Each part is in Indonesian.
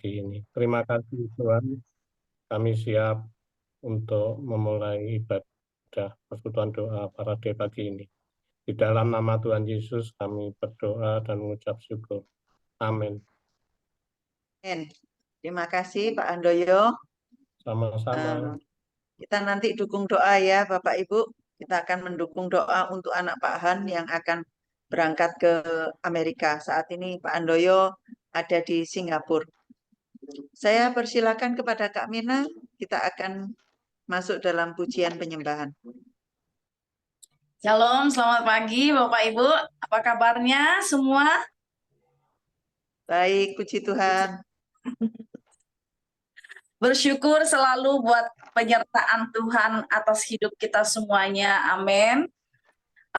pagi ini. Terima kasih Tuhan, kami siap untuk memulai ibadah persekutuan doa Parade pagi ini. Di dalam nama Tuhan Yesus kami berdoa dan mengucap syukur. Amin. Terima kasih Pak Handoyo. Sama-sama. Kita nanti dukung doa ya Bapak Ibu. Kita akan mendukung doa untuk anak Pak Han yang akan berangkat ke Amerika. Saat ini Pak Handoyo ada di Singapura. Saya persilakan kepada Kak Mina. Kita akan masuk dalam pujian penyembahan. Shalom, selamat pagi Bapak Ibu. Apa kabarnya semua? Baik, puji Tuhan. Bersyukur selalu buat penyertaan Tuhan atas hidup kita semuanya. Amin.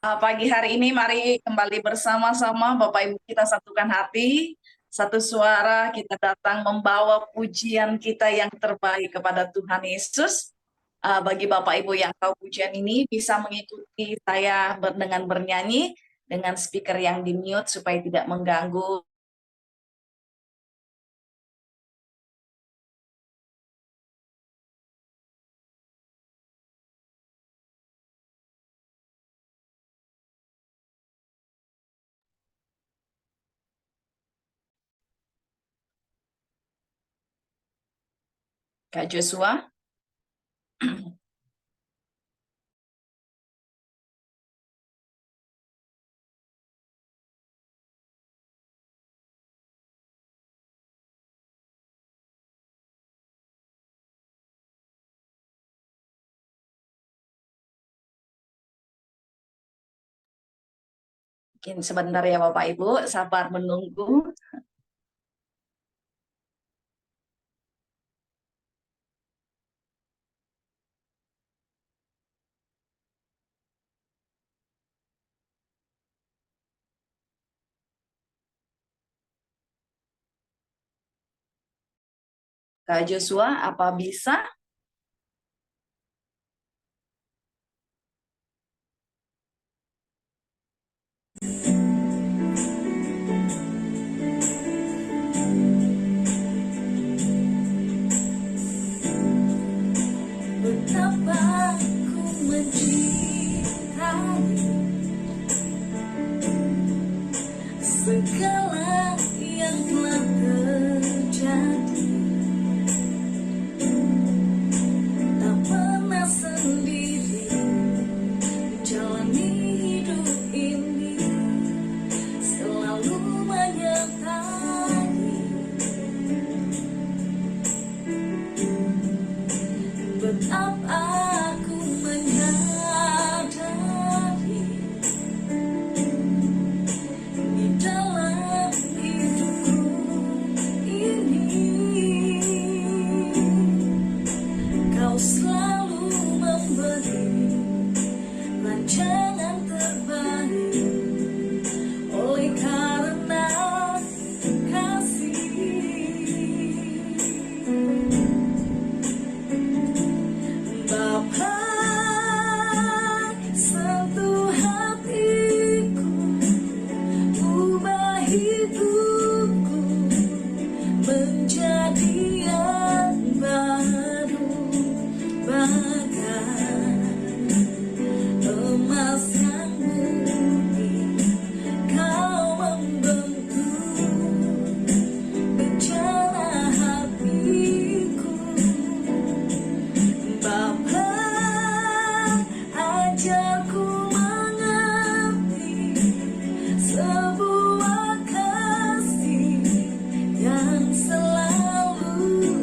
Pagi hari ini mari kembali bersama-sama Bapak Ibu kita satukan hati. Satu suara kita datang membawa pujian kita yang terbaik kepada Tuhan Yesus. Bagi Bapak Ibu yang tahu pujian ini bisa mengikuti saya dengan bernyanyi dengan speaker yang di-mute supaya tidak mengganggu. Kak Joshua. Mungkin sebentar ya Bapak Ibu, sabar menunggu. Kak Joshua, apa bisa? Betapa ku mencintai segala yang telah terjadi, tak pernah sendiri menjalani hidup ini, selalu menyertai. Betapa aku menyadari di dalam hidupku ini, Kau selalu memberi rancangan terbaik oleh karena kasih. Bapa, sentuh hatiku, ubah hidupku menjadi yang baru, bagai emas yang murni. Kau membentuk rencana hatiku. Bapa, ajarku mengerti sebuah kasih yang selalu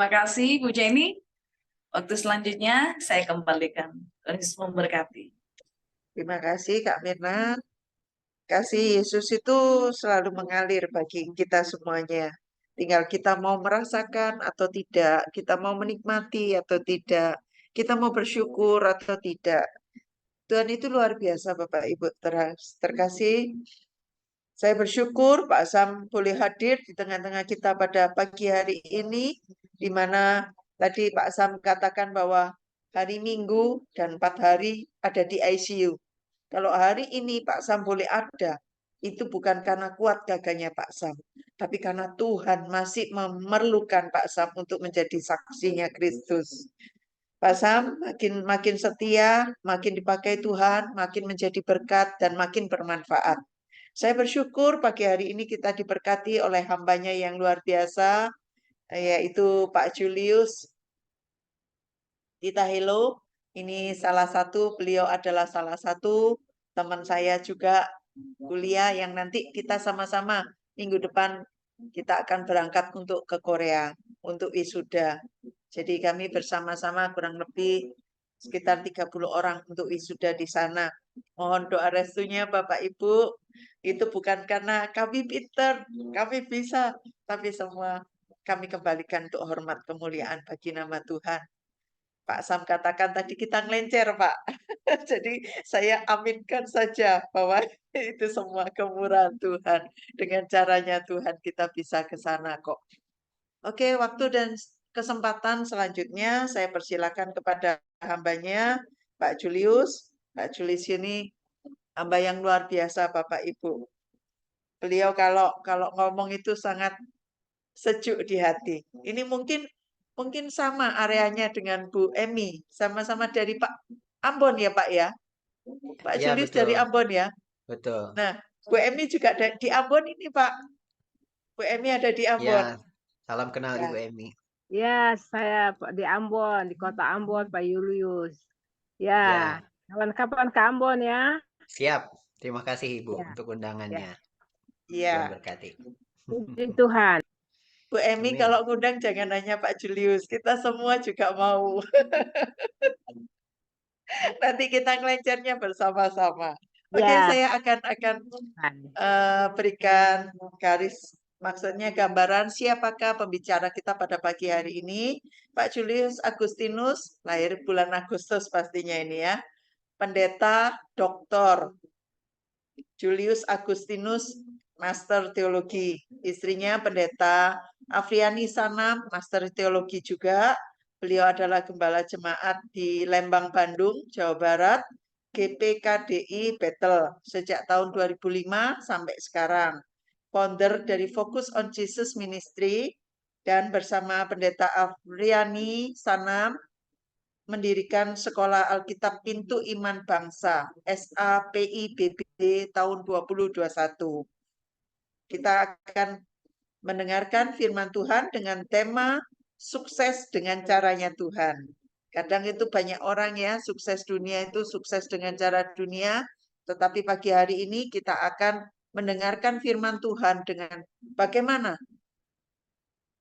Terima kasih Bu Jenny. Waktu selanjutnya saya kembalikan. Tuhan Yesus memberkati. Terima kasih Kak Mirna. Kasih Yesus itu selalu mengalir bagi kita semuanya. Tinggal kita mau merasakan atau tidak, kita mau menikmati atau tidak, kita mau bersyukur atau tidak. Tuhan itu luar biasa Bapak Ibu terkasih. Saya bersyukur Pak Sam boleh hadir di tengah-tengah kita pada pagi hari ini, di mana tadi Pak Sam katakan bahwa hari Minggu dan 4 hari ada di ICU. Kalau hari ini Pak Sam boleh ada, itu bukan karena kuat gagahnya Pak Sam, tapi karena Tuhan masih memerlukan Pak Sam untuk menjadi saksinya Kristus. Pak Sam makin setia, makin dipakai Tuhan, makin menjadi berkat dan makin bermanfaat. Saya bersyukur pagi hari ini kita diberkati oleh hambanya yang luar biasa, yaitu Pak Julius Ditahelo. Ini beliau adalah salah satu teman saya juga kuliah yang nanti kita sama-sama minggu depan kita akan berangkat untuk ke Korea untuk wisuda. Jadi kami bersama-sama kurang lebih sekitar 30 orang untuk wisuda di sana. Mohon doa restunya Bapak Ibu. Itu bukan karena kami pinter, kami bisa, tapi semua kami kembalikan untuk hormat kemuliaan bagi nama Tuhan. Pak Sam katakan tadi kita ngelencer, Pak. Jadi saya aminkan saja bahwa itu semua kemurahan Tuhan. Dengan caranya Tuhan kita bisa ke sana kok. Oke, waktu dan kesempatan selanjutnya saya persilakan kepada hambanya Pak Julius. Pak Julius ini hamba yang luar biasa Bapak Ibu. Beliau kalau ngomong itu sangat sejuk di hati. Ini mungkin sama areanya dengan Bu Emi, sama-sama dari Pak Ambon ya Pak ya. Pak Ya, Julius dari betul. Ambon ya. Betul. Nah, Bu Emi juga di Ambon ini Pak. Bu Emi ada di Ambon. Ya, salam kenal Ya. Ibu Emi. Ya, saya di Ambon, di kota Ambon, Pak Julius. Ya, Kapan-kapan ke Ambon ya. siap. Terima kasih Ibu Ya. untuk undangannya. Iya. Tuhan berkati. Puji Tuhan. Bu Emi Amin. kalau ngundang jangan hanya Pak Julius, kita semua juga mau. Nanti kita ngelencernya bersama-sama. Oke, Ya. saya akan berikan garis, maksudnya gambaran siapakah pembicara kita pada pagi hari ini. Pak Julius Agustinus, lahir bulan Agustus pastinya ini ya. Pendeta Dr. Julius Agustinus, Master Teologi. Istrinya Pendeta Afriani Sanam, Master Teologi juga. Beliau adalah gembala jemaat di Lembang, Bandung, Jawa Barat, GPKDI Bethel sejak tahun 2005 sampai sekarang. Founder dari Focus on Jesus Ministry dan bersama Pendeta Afriani Sanam mendirikan Sekolah Alkitab Pintu Iman Bangsa SAPIBB tahun 2021. Kita akan mendengarkan firman Tuhan dengan tema sukses dengan caranya Tuhan. Kadang itu banyak orang ya, sukses dunia itu sukses dengan cara dunia, tetapi pagi hari ini kita akan mendengarkan firman Tuhan dengan bagaimana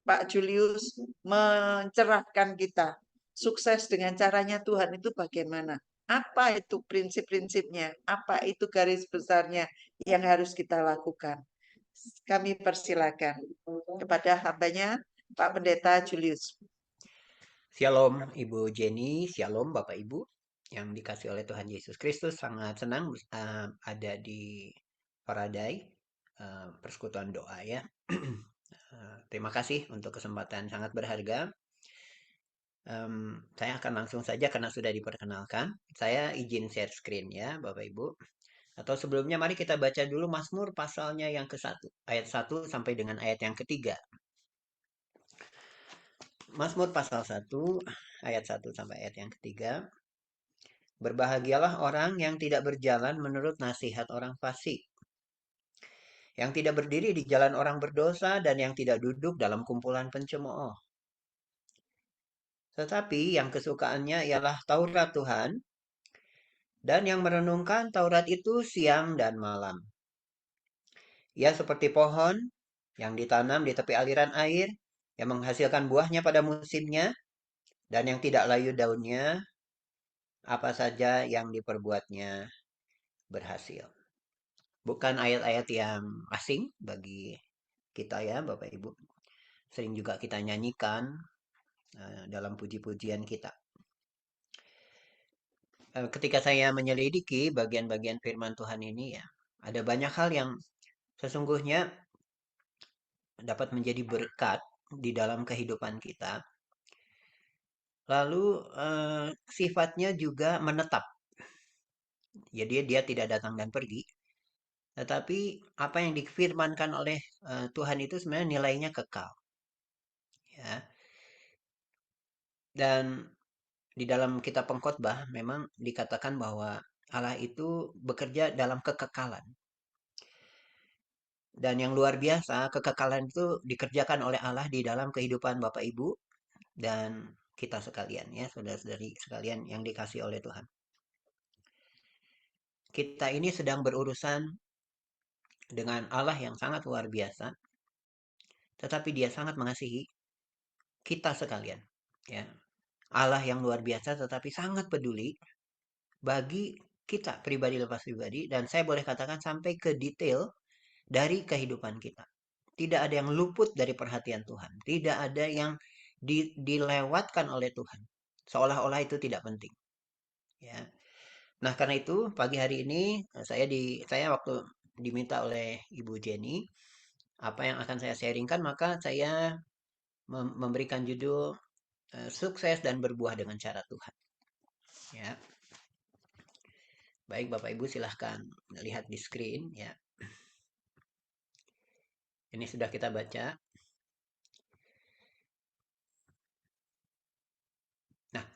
Pak Julius mencerahkan kita. Sukses dengan caranya Tuhan itu bagaimana? Apa itu prinsip-prinsipnya? Apa itu garis besarnya yang harus kita lakukan? Kami persilakan kepada hambanya Pak Pendeta Julius. Shalom Ibu Jenny, shalom Bapak Ibu yang dikasih oleh Tuhan Yesus Kristus. Sangat senang ada di Paradai persekutuan doa ya. Terima kasih untuk kesempatan sangat berharga. Saya akan langsung saja karena sudah diperkenalkan. Saya izin share screen ya Bapak Ibu. Atau sebelumnya mari kita baca dulu Mazmur pasalnya yang ke-1. Ayat 1 sampai dengan ayat yang ke-3. Mazmur pasal 1 ayat 1 sampai ayat yang ke-3. Berbahagialah orang yang tidak berjalan menurut nasihat orang fasik, yang tidak berdiri di jalan orang berdosa, dan yang tidak duduk dalam kumpulan pencemooh. Tetapi yang kesukaannya ialah Taurat Tuhan, dan yang merenungkan Taurat itu siang dan malam. Ia seperti pohon yang ditanam di tepi aliran air, yang menghasilkan buahnya pada musimnya, dan yang tidak layu daunnya, apa saja yang diperbuatnya berhasil. Bukan ayat-ayat yang asing bagi kita ya, Bapak Ibu. Sering juga kita nyanyikan dalam puji-pujian kita. Ketika saya menyelidiki bagian-bagian firman Tuhan ini ya, ada banyak hal yang sesungguhnya dapat menjadi berkat di dalam kehidupan kita. Lalu sifatnya juga menetap. Jadi dia tidak datang dan pergi. Tetapi apa yang difirmankan oleh Tuhan itu sebenarnya nilainya kekal. Ya. Dan di dalam kitab Pengkhotbah memang dikatakan bahwa Allah itu bekerja dalam kekekalan. Dan yang luar biasa, kekekalan itu dikerjakan oleh Allah di dalam kehidupan Bapak Ibu dan kita sekalian ya, saudara-saudari sekalian yang dikasihi oleh Tuhan. Kita ini sedang berurusan dengan Allah yang sangat luar biasa, tetapi Dia sangat mengasihi kita sekalian. Ya, Allah yang luar biasa, tetapi sangat peduli bagi kita pribadi lepas pribadi, dan saya boleh katakan sampai ke detail dari kehidupan kita. Tidak ada yang luput dari perhatian Tuhan. Tidak ada yang dilewatkan oleh Tuhan. Seolah-olah itu tidak penting. Ya. Nah, karena itu pagi hari ini saya waktu diminta oleh Ibu Jenny apa yang akan saya sharingkan, maka saya memberikan judul sukses dan berbuah dengan cara Tuhan. Ya. Baik, Bapak Ibu silahkan lihat di screen ya. Ini sudah kita baca. Nah,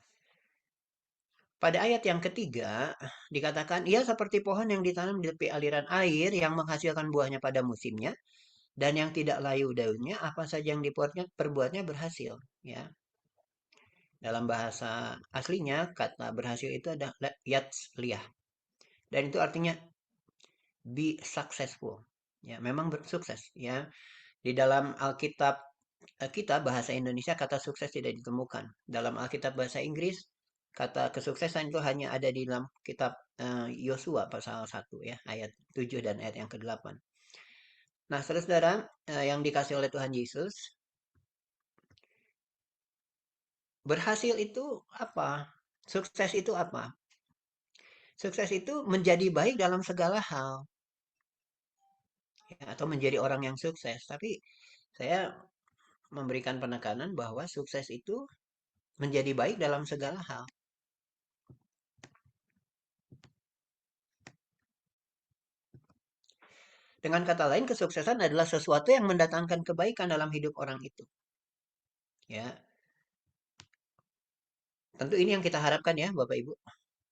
pada ayat yang ketiga dikatakan ia seperti pohon yang ditanam di tepi aliran air yang menghasilkan buahnya pada musimnya, dan yang tidak layu daunnya, apa saja yang perbuatnya berhasil. Ya. Dalam bahasa aslinya kata berhasil itu ada yatzliah, dan itu artinya be successful. Ya, memang bersukses. Ya, di dalam Alkitab kita bahasa Indonesia kata sukses tidak ditemukan. Dalam Alkitab bahasa Inggris kata kesuksesan itu hanya ada di dalam kitab Yosua pasal 1 ya, ayat 7 dan ayat yang ke-8. Nah, saudara-saudara yang dikasih oleh Tuhan Yesus, berhasil itu apa? Sukses itu apa? Sukses itu menjadi baik dalam segala hal. Ya, atau menjadi orang yang sukses. Tapi saya memberikan penekanan bahwa sukses itu menjadi baik dalam segala hal. Dengan kata lain, kesuksesan adalah sesuatu yang mendatangkan kebaikan dalam hidup orang itu. Ya. Tentu ini yang kita harapkan ya, Bapak Ibu.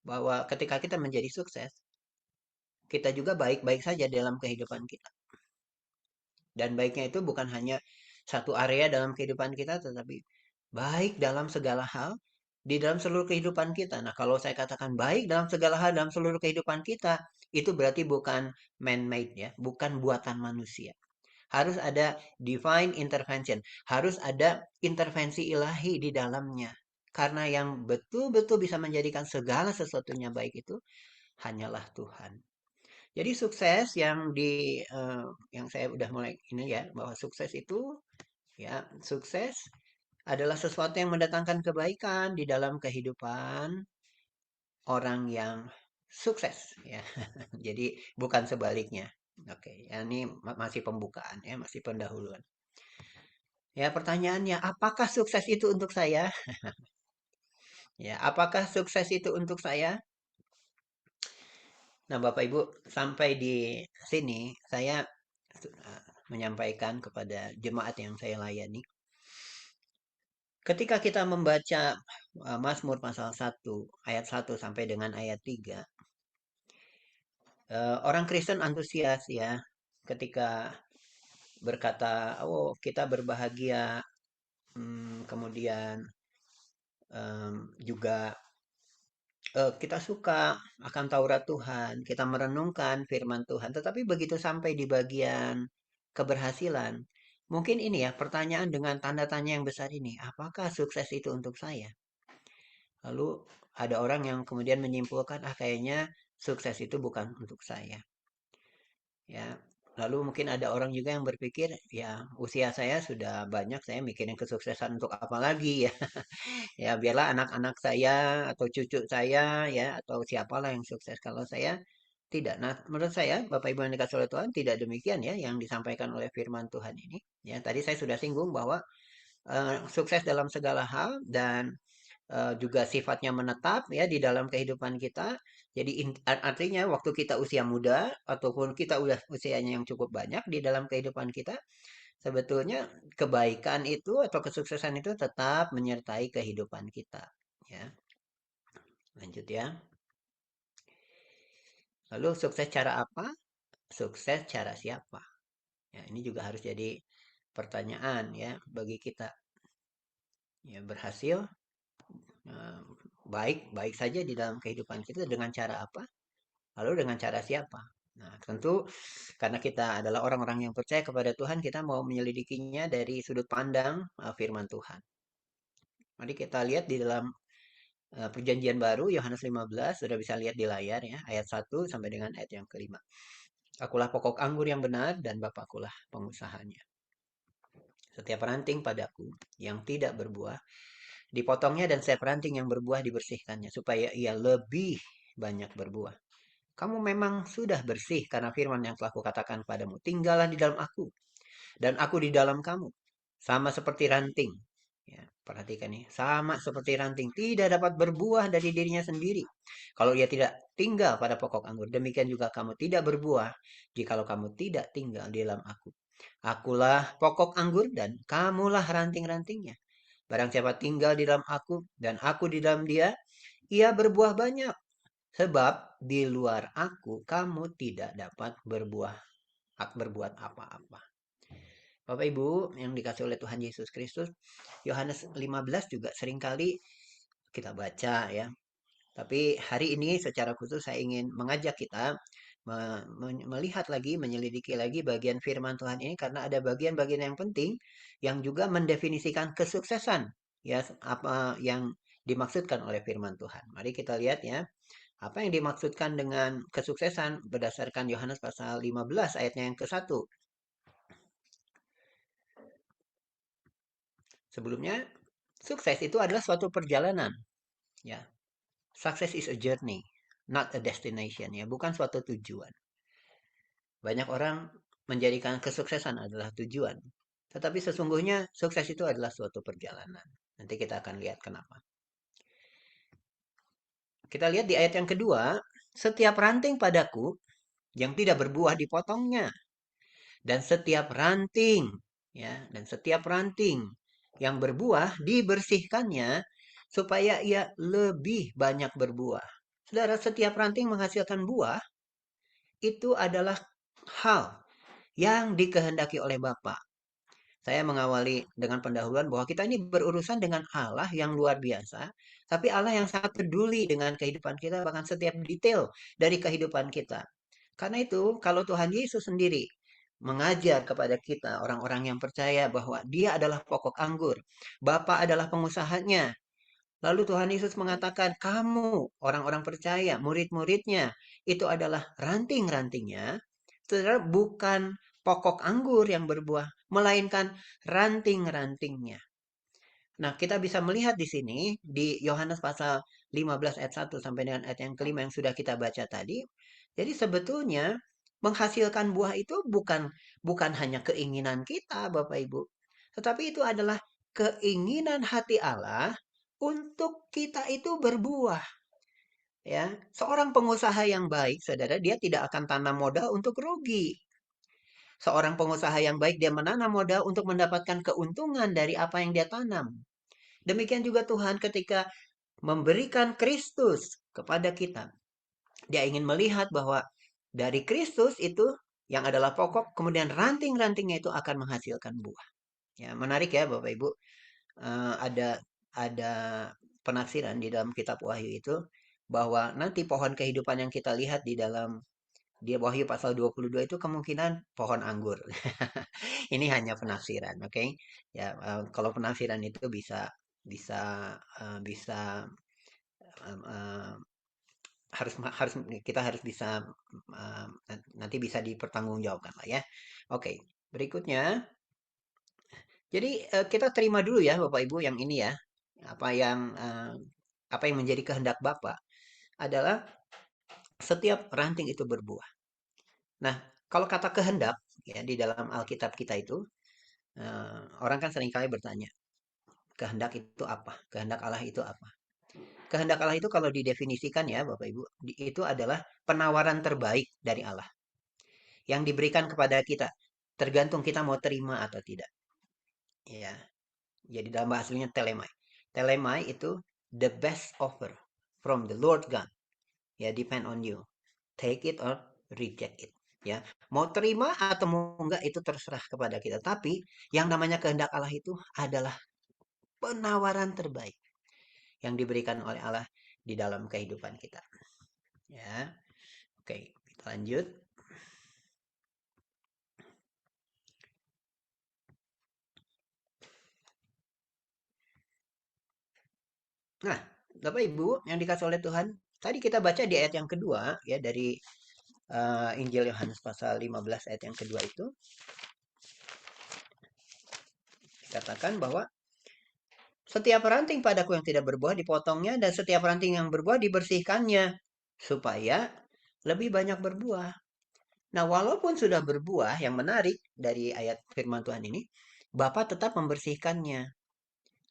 Bahwa ketika kita menjadi sukses, kita juga baik-baik saja dalam kehidupan kita. Dan baiknya itu bukan hanya satu area dalam kehidupan kita, tetapi baik dalam segala hal di dalam seluruh kehidupan kita. Nah, kalau saya katakan baik dalam segala hal dalam seluruh kehidupan kita, itu berarti bukan man-made ya, bukan buatan manusia. Harus ada divine intervention, harus ada intervensi ilahi di dalamnya. Karena yang betul-betul bisa menjadikan segala sesuatunya baik itu hanyalah Tuhan. Jadi sukses yang saya udah mulai ini ya, bahwa sukses itu ya, sukses adalah sesuatu yang mendatangkan kebaikan di dalam kehidupan orang yang sukses ya. Jadi bukan sebaliknya. Oke, ya ini masih pembukaan ya, masih pendahuluan. Ya, pertanyaannya, apakah sukses itu untuk saya? Ya, apakah sukses itu untuk saya? Nah, Bapak Ibu, sampai di sini saya menyampaikan kepada jemaat yang saya layani. Ketika kita membaca Mazmur pasal 1, ayat 1 sampai dengan ayat 3, orang Kristen antusias ya ketika berkata, oh kita berbahagia, kemudian juga kita suka akan Taurat Tuhan, kita merenungkan firman Tuhan, tetapi begitu sampai di bagian keberhasilan, Mungkin ini ya pertanyaan dengan tanda tanya yang besar ini. Apakah sukses itu untuk saya? Lalu ada orang yang kemudian menyimpulkan, kayaknya sukses itu bukan untuk saya. Ya, lalu mungkin ada orang juga yang berpikir, ya usia saya sudah banyak, saya mikirin kesuksesan untuk apa lagi ya? Ya biarlah anak-anak saya atau cucu saya ya atau siapalah yang sukses. Kalau saya tidak. Nah, menurut saya Bapak Ibu yang dikasihi oleh Tuhan tidak demikian ya yang disampaikan oleh firman Tuhan ini. Ya, tadi saya sudah singgung bahwa sukses dalam segala hal dan juga sifatnya menetap ya di dalam kehidupan kita. Jadi artinya waktu kita usia muda ataupun kita udah usianya yang cukup banyak di dalam kehidupan kita, sebetulnya kebaikan itu atau kesuksesan itu tetap menyertai kehidupan kita. Ya, lanjut ya. Lalu sukses cara apa? Sukses cara siapa? Ya, ini juga harus jadi pertanyaan ya bagi kita. Ya, berhasil baik saja di dalam kehidupan kita dengan cara apa? Lalu dengan cara siapa? Nah, tentu karena kita adalah orang-orang yang percaya kepada Tuhan, kita mau menyelidikinya dari sudut pandang firman Tuhan. Mari kita lihat di dalam Perjanjian Baru Yohanes 15, sudah bisa lihat di layar ya, ayat 1 sampai dengan ayat yang kelima. Akulah pokok anggur yang benar dan Bapakulah pengusahanya. Setiap ranting padaku yang tidak berbuah dipotongnya dan setiap ranting yang berbuah dibersihkannya supaya ia lebih banyak berbuah. Kamu memang sudah bersih karena firman yang telah kukatakan padamu. Tinggallah di dalam aku dan aku di dalam kamu. Sama seperti ranting. Ya, perhatikan nih, sama seperti ranting tidak dapat berbuah dari dirinya sendiri kalau ia tidak tinggal pada pokok anggur. Demikian juga kamu tidak berbuah jikalau kamu tidak tinggal di dalam aku. Akulah pokok anggur dan kamulah ranting-rantingnya. Barang siapa tinggal di dalam aku dan aku di dalam dia, ia berbuah banyak. Sebab di luar aku kamu tidak dapat berbuat apa-apa. Bapak Ibu yang dikasih oleh Tuhan Yesus Kristus, Yohanes 15 juga seringkali kita baca ya. Tapi hari ini secara khusus saya ingin mengajak kita melihat lagi, menyelidiki lagi bagian firman Tuhan ini karena ada bagian-bagian yang penting yang juga mendefinisikan kesuksesan ya apa yang dimaksudkan oleh firman Tuhan. Mari kita lihat ya. Apa yang dimaksudkan dengan kesuksesan berdasarkan Yohanes pasal 15 ayatnya yang ke-1. Sebelumnya, sukses itu adalah suatu perjalanan. Ya, success is a journey, not a destination. Ya, bukan suatu tujuan. Banyak orang menjadikan kesuksesan adalah tujuan. Tetapi sesungguhnya sukses itu adalah suatu perjalanan. Nanti kita akan lihat kenapa. Kita lihat di ayat yang kedua, setiap ranting padaku yang tidak berbuah dipotongnya. Dan setiap ranting, ya, dan setiap ranting yang berbuah dibersihkannya supaya ia lebih banyak berbuah. Saudara, setiap ranting menghasilkan buah itu adalah hal yang dikehendaki oleh Bapa. Saya mengawali dengan pendahuluan bahwa kita ini berurusan dengan Allah yang luar biasa, tapi Allah yang sangat peduli dengan kehidupan kita, bahkan setiap detail dari kehidupan kita. Karena itu, kalau Tuhan Yesus sendiri mengajar kepada kita, orang-orang yang percaya bahwa Dia adalah pokok anggur, Bapa adalah pengusahanya. Lalu Tuhan Yesus mengatakan, kamu orang-orang percaya, murid-muridnya, itu adalah ranting-rantingnya. Saudara, bukan pokok anggur yang berbuah, melainkan ranting-rantingnya. Nah, kita bisa melihat di sini, di Yohanes pasal 15 ayat 1 sampai dengan ayat yang kelima yang sudah kita baca tadi. Jadi sebetulnya menghasilkan buah itu bukan hanya keinginan kita, Bapak Ibu. Tetapi itu adalah keinginan hati Allah untuk kita itu berbuah. Ya, seorang pengusaha yang baik, saudara, dia tidak akan tanam modal untuk rugi. Seorang pengusaha yang baik, dia menanam modal untuk mendapatkan keuntungan dari apa yang dia tanam. Demikian juga Tuhan ketika memberikan Kristus kepada kita. Dia ingin melihat bahwa dari Kristus itu yang adalah pokok, kemudian ranting-rantingnya itu akan menghasilkan buah. Ya, menarik ya Bapak Ibu. Ada penafsiran di dalam kitab Wahyu itu bahwa nanti pohon kehidupan yang kita lihat di dalam Dia Wahyu pasal 22 itu kemungkinan pohon anggur. Ini hanya penafsiran, oke? Ya, kalau penafsiran itu bisa bisa bisa harus harus kita harus bisa nanti bisa dipertanggungjawabkan lah ya. Oke, berikutnya. Jadi kita terima dulu ya Bapak Ibu yang ini ya. Apa yang menjadi kehendak Bapa adalah setiap ranting itu berbuah. Nah, kalau kata kehendak ya di dalam Alkitab kita itu orang kan seringkali bertanya, kehendak itu apa? Kehendak Allah itu apa? Kehendak Allah itu kalau didefinisikan ya Bapak Ibu, itu adalah penawaran terbaik dari Allah yang diberikan kepada kita. Tergantung kita mau terima atau tidak. Ya. Jadi dalam bahasa aslinya telemai. Telemai itu the best offer from the Lord God. Ya, depend on you. Take it or reject it. Ya, mau terima atau mau enggak itu terserah kepada kita. Tapi yang namanya kehendak Allah itu adalah penawaran terbaik yang diberikan oleh Allah di dalam kehidupan kita. Ya, oke, kita lanjut. Nah, Bapak Ibu yang dikasih oleh Tuhan, tadi kita baca di ayat yang kedua ya dari Injil Yohanes pasal 15 ayat yang kedua itu dikatakan bahwa setiap ranting padaku yang tidak berbuah dipotongnya dan setiap ranting yang berbuah dibersihkannya supaya lebih banyak berbuah. Nah, walaupun sudah berbuah, yang menarik dari ayat firman Tuhan ini, Bapa tetap membersihkannya.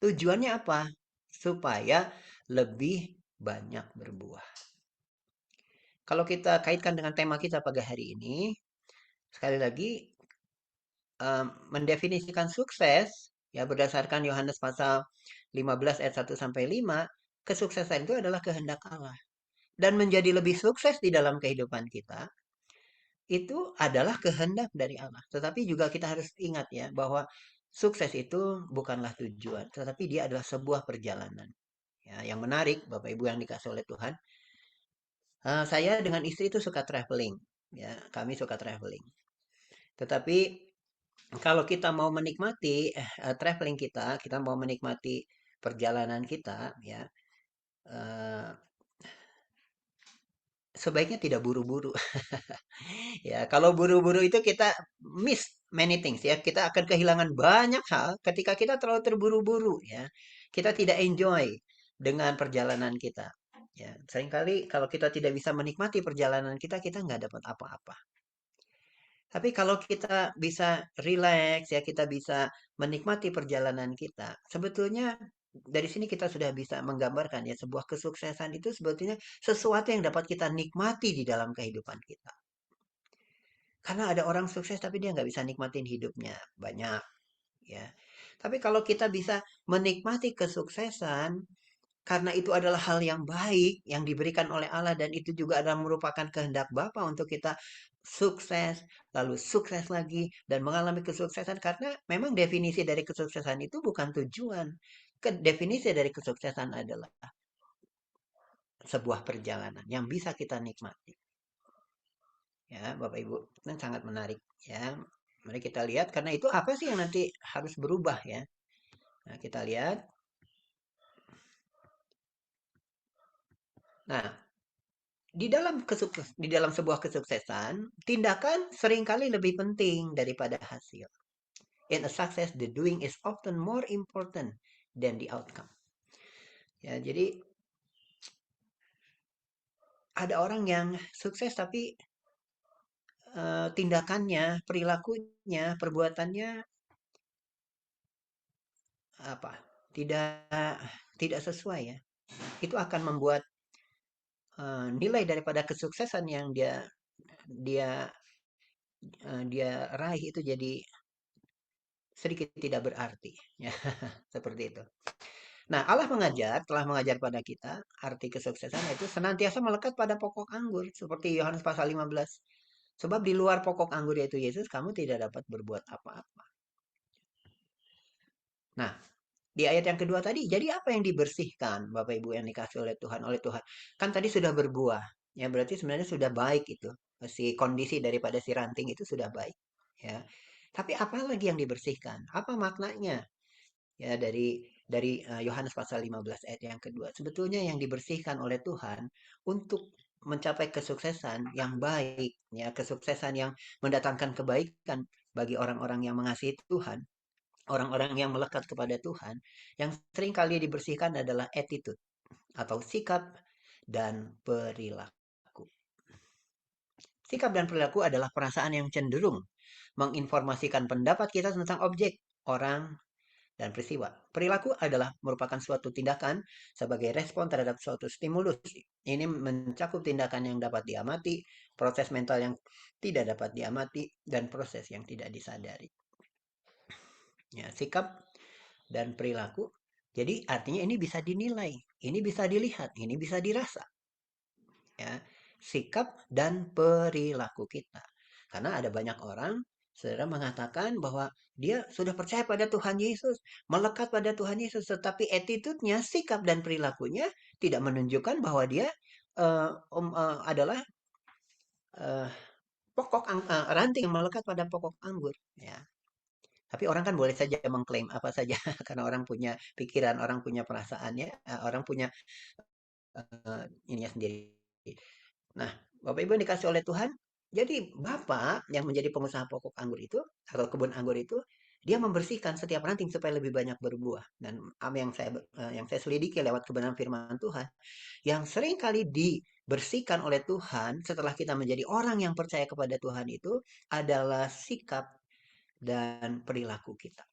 Tujuannya apa? Supaya lebih banyak berbuah. Kalau kita kaitkan dengan tema kita pada hari ini, sekali lagi mendefinisikan sukses ya berdasarkan Yohanes pasal 15 ayat 1 sampai 5, kesuksesan itu adalah kehendak Allah. Dan menjadi lebih sukses di dalam kehidupan kita itu adalah kehendak dari Allah. Tetapi juga kita harus ingat ya bahwa sukses itu bukanlah tujuan, tetapi dia adalah sebuah perjalanan. Ya, yang menarik Bapak Ibu yang dikasih oleh Tuhan, saya dengan istri itu suka traveling. Ya, kami suka traveling. Tetapi kalau kita mau menikmati traveling kita mau menikmati perjalanan kita, ya sebaiknya tidak buru-buru. Ya, kalau buru-buru itu kita miss many things ya. Kita akan kehilangan banyak hal ketika kita terlalu terburu-buru ya. Kita tidak enjoy dengan perjalanan kita. Ya, seringkali kalau kita tidak bisa menikmati perjalanan kita nggak dapat apa-apa. Tapi kalau kita bisa relax ya, kita bisa menikmati perjalanan kita. Sebetulnya dari sini kita sudah bisa menggambarkan ya sebuah kesuksesan itu sebetulnya sesuatu yang dapat kita nikmati di dalam kehidupan kita. Karena ada orang sukses tapi dia nggak bisa nikmatin hidupnya banyak ya. Tapi kalau kita bisa menikmati kesuksesan karena itu adalah hal yang baik yang diberikan oleh Allah dan itu juga adalah merupakan kehendak Bapa untuk kita sukses, lalu sukses lagi dan mengalami kesuksesan karena memang definisi dari kesuksesan itu bukan tujuan. Definisi dari kesuksesan adalah sebuah perjalanan yang bisa kita nikmati. Ya, Bapak Ibu, ini sangat menarik ya. Mari kita lihat karena itu apa sih yang nanti harus berubah ya. Nah, kita lihat. Nah, di dalam sebuah kesuksesan, tindakan seringkali lebih penting daripada hasil. In a success, the doing is often more important than the outcome. Ya, jadi ada orang yang sukses tapi tindakannya, perilakunya, perbuatannya apa? Tidak sesuai ya. Itu akan membuat nilai daripada kesuksesan yang dia raih itu jadi sedikit tidak berarti ya seperti itu. Nah, Allah telah mengajar pada kita arti kesuksesan itu senantiasa melekat pada pokok anggur seperti Yohanes pasal 15. Sebab di luar pokok anggur yaitu Yesus kamu tidak dapat berbuat apa-apa. Nah, di ayat yang kedua tadi, jadi apa yang dibersihkan Bapak Ibu yang dikasih oleh Tuhan? Kan tadi sudah berbuah. Ya berarti sebenarnya sudah baik itu. si kondisi daripada si ranting itu sudah baik, ya. Tapi apa lagi yang dibersihkan? Apa maknanya? Ya, dari Yohanes pasal 15 ayat yang kedua. Sebetulnya yang dibersihkan oleh Tuhan untuk mencapai kesuksesan yang baik, ya, kesuksesan yang mendatangkan kebaikan bagi orang-orang yang mengasihi Tuhan, orang-orang yang melekat kepada Tuhan, yang sering kali dibersihkan adalah attitude atau sikap dan perilaku. Sikap dan perilaku adalah perasaan yang cenderung menginformasikan pendapat kita tentang objek, orang, dan peristiwa. Perilaku adalah merupakan suatu tindakan sebagai respon terhadap suatu stimulus. Ini mencakup tindakan yang dapat diamati, proses mental yang tidak dapat diamati, dan proses yang tidak disadari. Ya, sikap dan perilaku. Jadi artinya ini bisa dinilai, ini bisa dilihat, ini bisa dirasa. Ya, sikap dan perilaku kita. Karena ada banyak orang saudara mengatakan bahwa dia sudah percaya pada Tuhan Yesus, melekat pada Tuhan Yesus, tetapi attitude-nya, sikap dan perilakunya tidak menunjukkan bahwa dia adalah ranting yang melekat pada pokok anggur. Ya. Tapi orang kan boleh saja mengklaim apa saja karena orang punya pikiran, orang punya perasaan, ya, orang punya ininya sendiri. Nah, Bapak Ibu yang dikasih oleh Tuhan, jadi Bapak yang menjadi pengusaha pokok anggur itu atau kebun anggur itu, dia membersihkan setiap ranting supaya lebih banyak berbuah. Dan apa yang saya selidiki lewat kebenaran firman Tuhan, yang sering kali dibersihkan oleh Tuhan setelah kita menjadi orang yang percaya kepada Tuhan itu adalah sikap dan perilaku kita.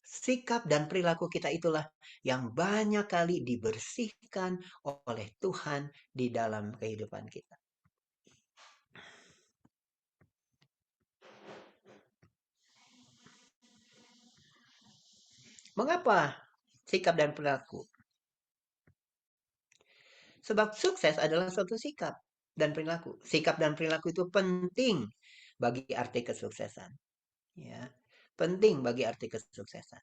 Sikap dan perilaku kita itulah yang banyak kali dibersihkan oleh Tuhan di dalam kehidupan kita. Mengapa sikap dan perilaku? Sebab sukses adalah suatu sikap dan perilaku. Sikap dan perilaku itu penting bagi arti kesuksesan. Ya, penting bagi arti kesuksesan.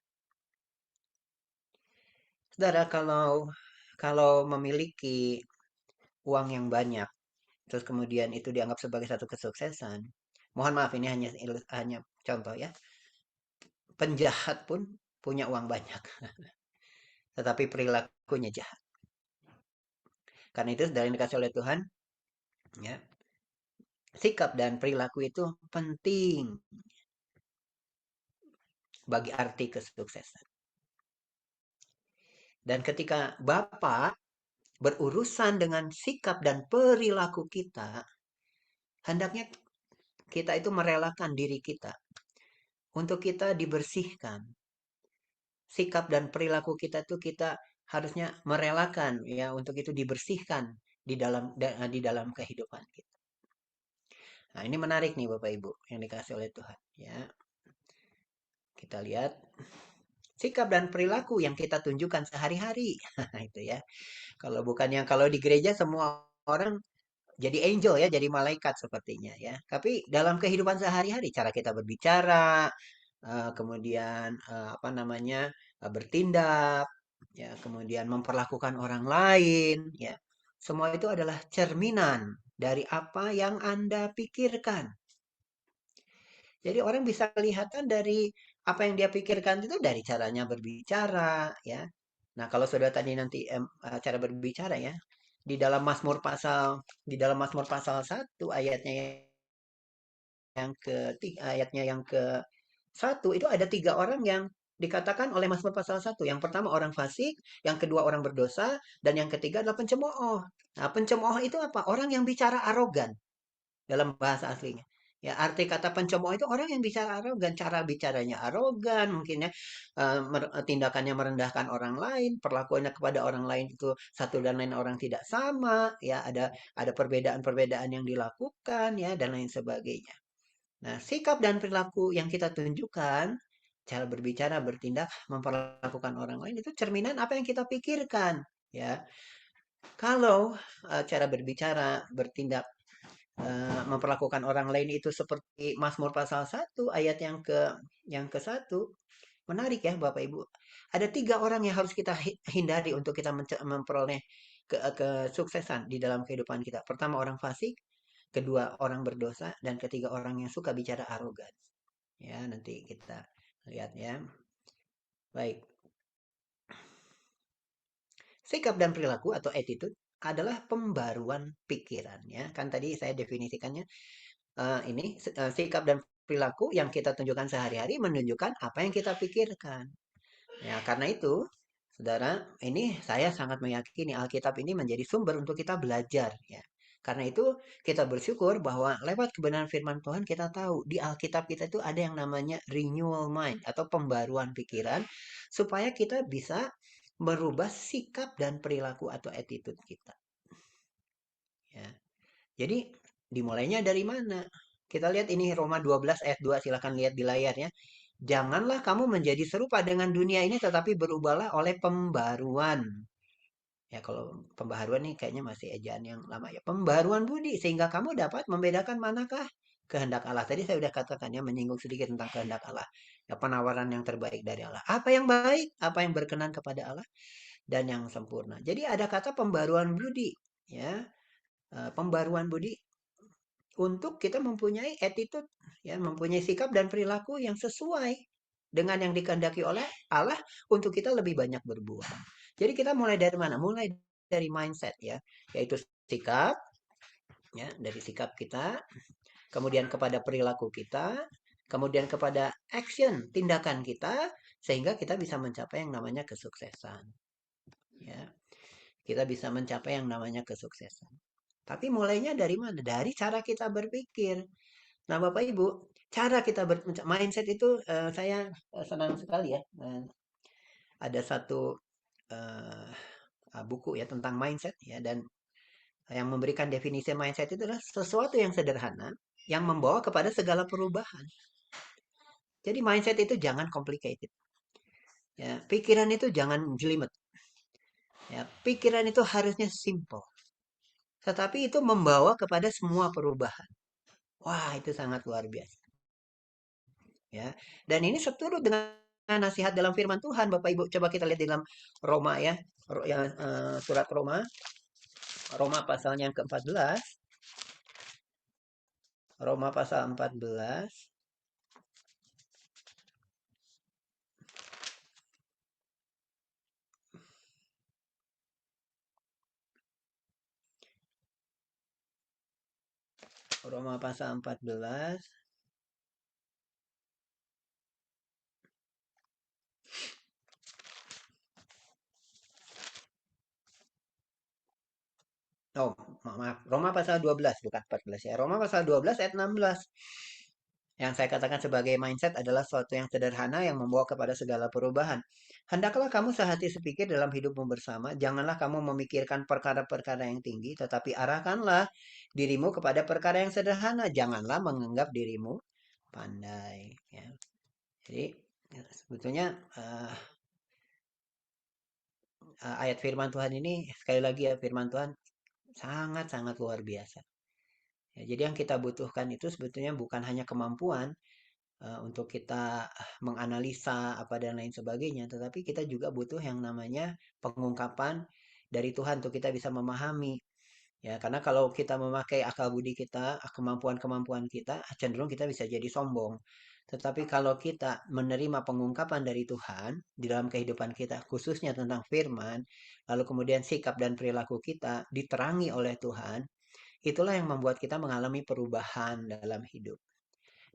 Saudara, kalau memiliki uang yang banyak, terus kemudian itu dianggap sebagai satu kesuksesan, mohon maaf ini hanya contoh ya. Penjahat pun punya uang banyak, tetapi perilakunya jahat. Karena itu, saudara yang dikasih oleh Tuhan, ya, sikap dan perilaku itu penting bagi arti kesuksesan. Dan ketika Bapak berurusan dengan sikap dan perilaku kita, hendaknya kita itu merelakan diri kita untuk kita dibersihkan. Sikap dan perilaku kita itu kita harusnya merelakan ya untuk itu dibersihkan di dalam kehidupan kita. Nah, ini menarik nih Bapak Ibu yang dikasih oleh Tuhan ya. Kita lihat sikap dan perilaku yang kita tunjukkan sehari-hari. Itu ya. Kalau di gereja semua orang jadi angel ya, jadi malaikat sepertinya ya. Tapi dalam kehidupan sehari-hari cara kita berbicara, kemudian bertindak, ya, kemudian memperlakukan orang lain, ya. Semua itu adalah cerminan dari apa yang Anda pikirkan. Jadi orang bisa kelihatan dari apa yang dia pikirkan itu dari caranya berbicara, ya. Nah, kalau sudah tadi nanti cara berbicara ya, di dalam Mazmur pasal 1 ayatnya yang ke-1 itu ada 3 orang yang dikatakan oleh Mazmur pasal 1. Yang pertama orang fasik, yang kedua orang berdosa, dan yang ketiga adalah pencemooh. Nah, pencemooh itu apa? Orang yang bicara arogan dalam bahasa aslinya. Ya, arti kata pencemooh itu orang yang bicara arogan, cara bicaranya arogan, mungkin ya tindakannya merendahkan orang lain, perlakuannya kepada orang lain itu satu dan lain orang tidak sama, ya ada perbedaan-perbedaan yang dilakukan ya dan lain sebagainya. Nah, sikap dan perilaku yang kita tunjukkan, cara berbicara, bertindak, memperlakukan orang lain itu cerminan apa yang kita pikirkan, ya. Kalau cara berbicara, bertindak, memperlakukan orang lain itu seperti Mazmur pasal 1 ayat yang ke-1, menarik ya Bapak Ibu. Ada 3 orang yang harus kita hindari untuk kita memperoleh kesuksesan di dalam kehidupan kita. Pertama orang fasik, kedua orang berdosa, dan ketiga orang yang suka bicara arogan. Ya, nanti kita lihat ya. Baik. Sikap dan perilaku atau attitude adalah pembaruan pikiran ya. Kan tadi saya definisikannya sikap dan perilaku yang kita tunjukkan sehari-hari menunjukkan apa yang kita pikirkan. Ya, karena itu, saudara, ini saya sangat meyakini Alkitab ini menjadi sumber untuk kita belajar ya. Karena itu kita bersyukur bahwa lewat kebenaran firman Tuhan kita tahu di Alkitab kita itu ada yang namanya renewal mind atau pembaruan pikiran supaya kita bisa merubah sikap dan perilaku atau attitude kita. Ya. Jadi dimulainya dari mana? Kita lihat ini Roma 12 ayat 2, silakan lihat di layarnya. Janganlah kamu menjadi serupa dengan dunia ini tetapi berubahlah oleh pembaruan. Ya kalau pembaharuan nih kayaknya masih ejaan yang lama ya. Pembaruan budi sehingga kamu dapat membedakan manakah kehendak Allah. Tadi saya sudah katakan ya, menyinggung sedikit tentang kehendak Allah. Ya, penawaran yang terbaik dari Allah. Apa yang baik, apa yang berkenan kepada Allah, dan yang sempurna. Jadi ada kata pembaruan budi ya. Pembaruan budi untuk kita mempunyai attitude ya, mempunyai sikap dan perilaku yang sesuai dengan yang dikehendaki oleh Allah untuk kita lebih banyak berbuah. Jadi kita mulai dari mana? Mulai dari mindset ya, yaitu sikap ya, dari sikap kita, kemudian kepada perilaku kita, kemudian kepada action, tindakan kita, sehingga kita bisa mencapai yang namanya kesuksesan. Ya. Kita bisa mencapai yang namanya kesuksesan. Tapi mulainya dari mana? Dari cara kita berpikir. Nah, Bapak Ibu, cara kita mindset itu saya senang sekali ya. Ada satu buku ya tentang mindset ya, dan yang memberikan definisi mindset itu adalah sesuatu yang sederhana yang membawa kepada segala perubahan. Jadi mindset itu jangan complicated. Ya, pikiran itu jangan jelimet. Ya, pikiran itu harusnya simple. Tetapi itu membawa kepada semua perubahan. Wah, itu sangat luar biasa. Ya. Dan ini seturut dengan nasihat dalam firman Tuhan, Bapak Ibu. Coba kita lihat di dalam Roma ya. Surat Roma. Roma pasalnya yang ke-14. Roma pasal 14. Roma pasal 14. Oh, maaf. Roma pasal 12, bukan 14 ya. Roma pasal 12 ayat 16. Yang saya katakan sebagai mindset adalah sesuatu yang sederhana yang membawa kepada segala perubahan. Hendaklah kamu sehati sepikir dalam hidupmu bersama. Janganlah kamu memikirkan perkara-perkara yang tinggi, tetapi arahkanlah dirimu kepada perkara yang sederhana. Janganlah menganggap dirimu pandai. Ya. Jadi sebetulnya ayat firman Tuhan ini, sekali lagi ya, firman Tuhan sangat-sangat luar biasa. Ya, jadi yang kita butuhkan itu sebetulnya bukan hanya kemampuan untuk kita menganalisa apa dan lain sebagainya, tetapi kita juga butuh yang namanya pengungkapan dari Tuhan untuk kita bisa memahami. Ya, karena kalau kita memakai akal budi kita, kemampuan-kemampuan kita, cenderung kita bisa jadi sombong. Tetapi kalau kita menerima pengungkapan dari Tuhan di dalam kehidupan kita, khususnya tentang firman, lalu kemudian sikap dan perilaku kita diterangi oleh Tuhan, itulah yang membuat kita mengalami perubahan dalam hidup.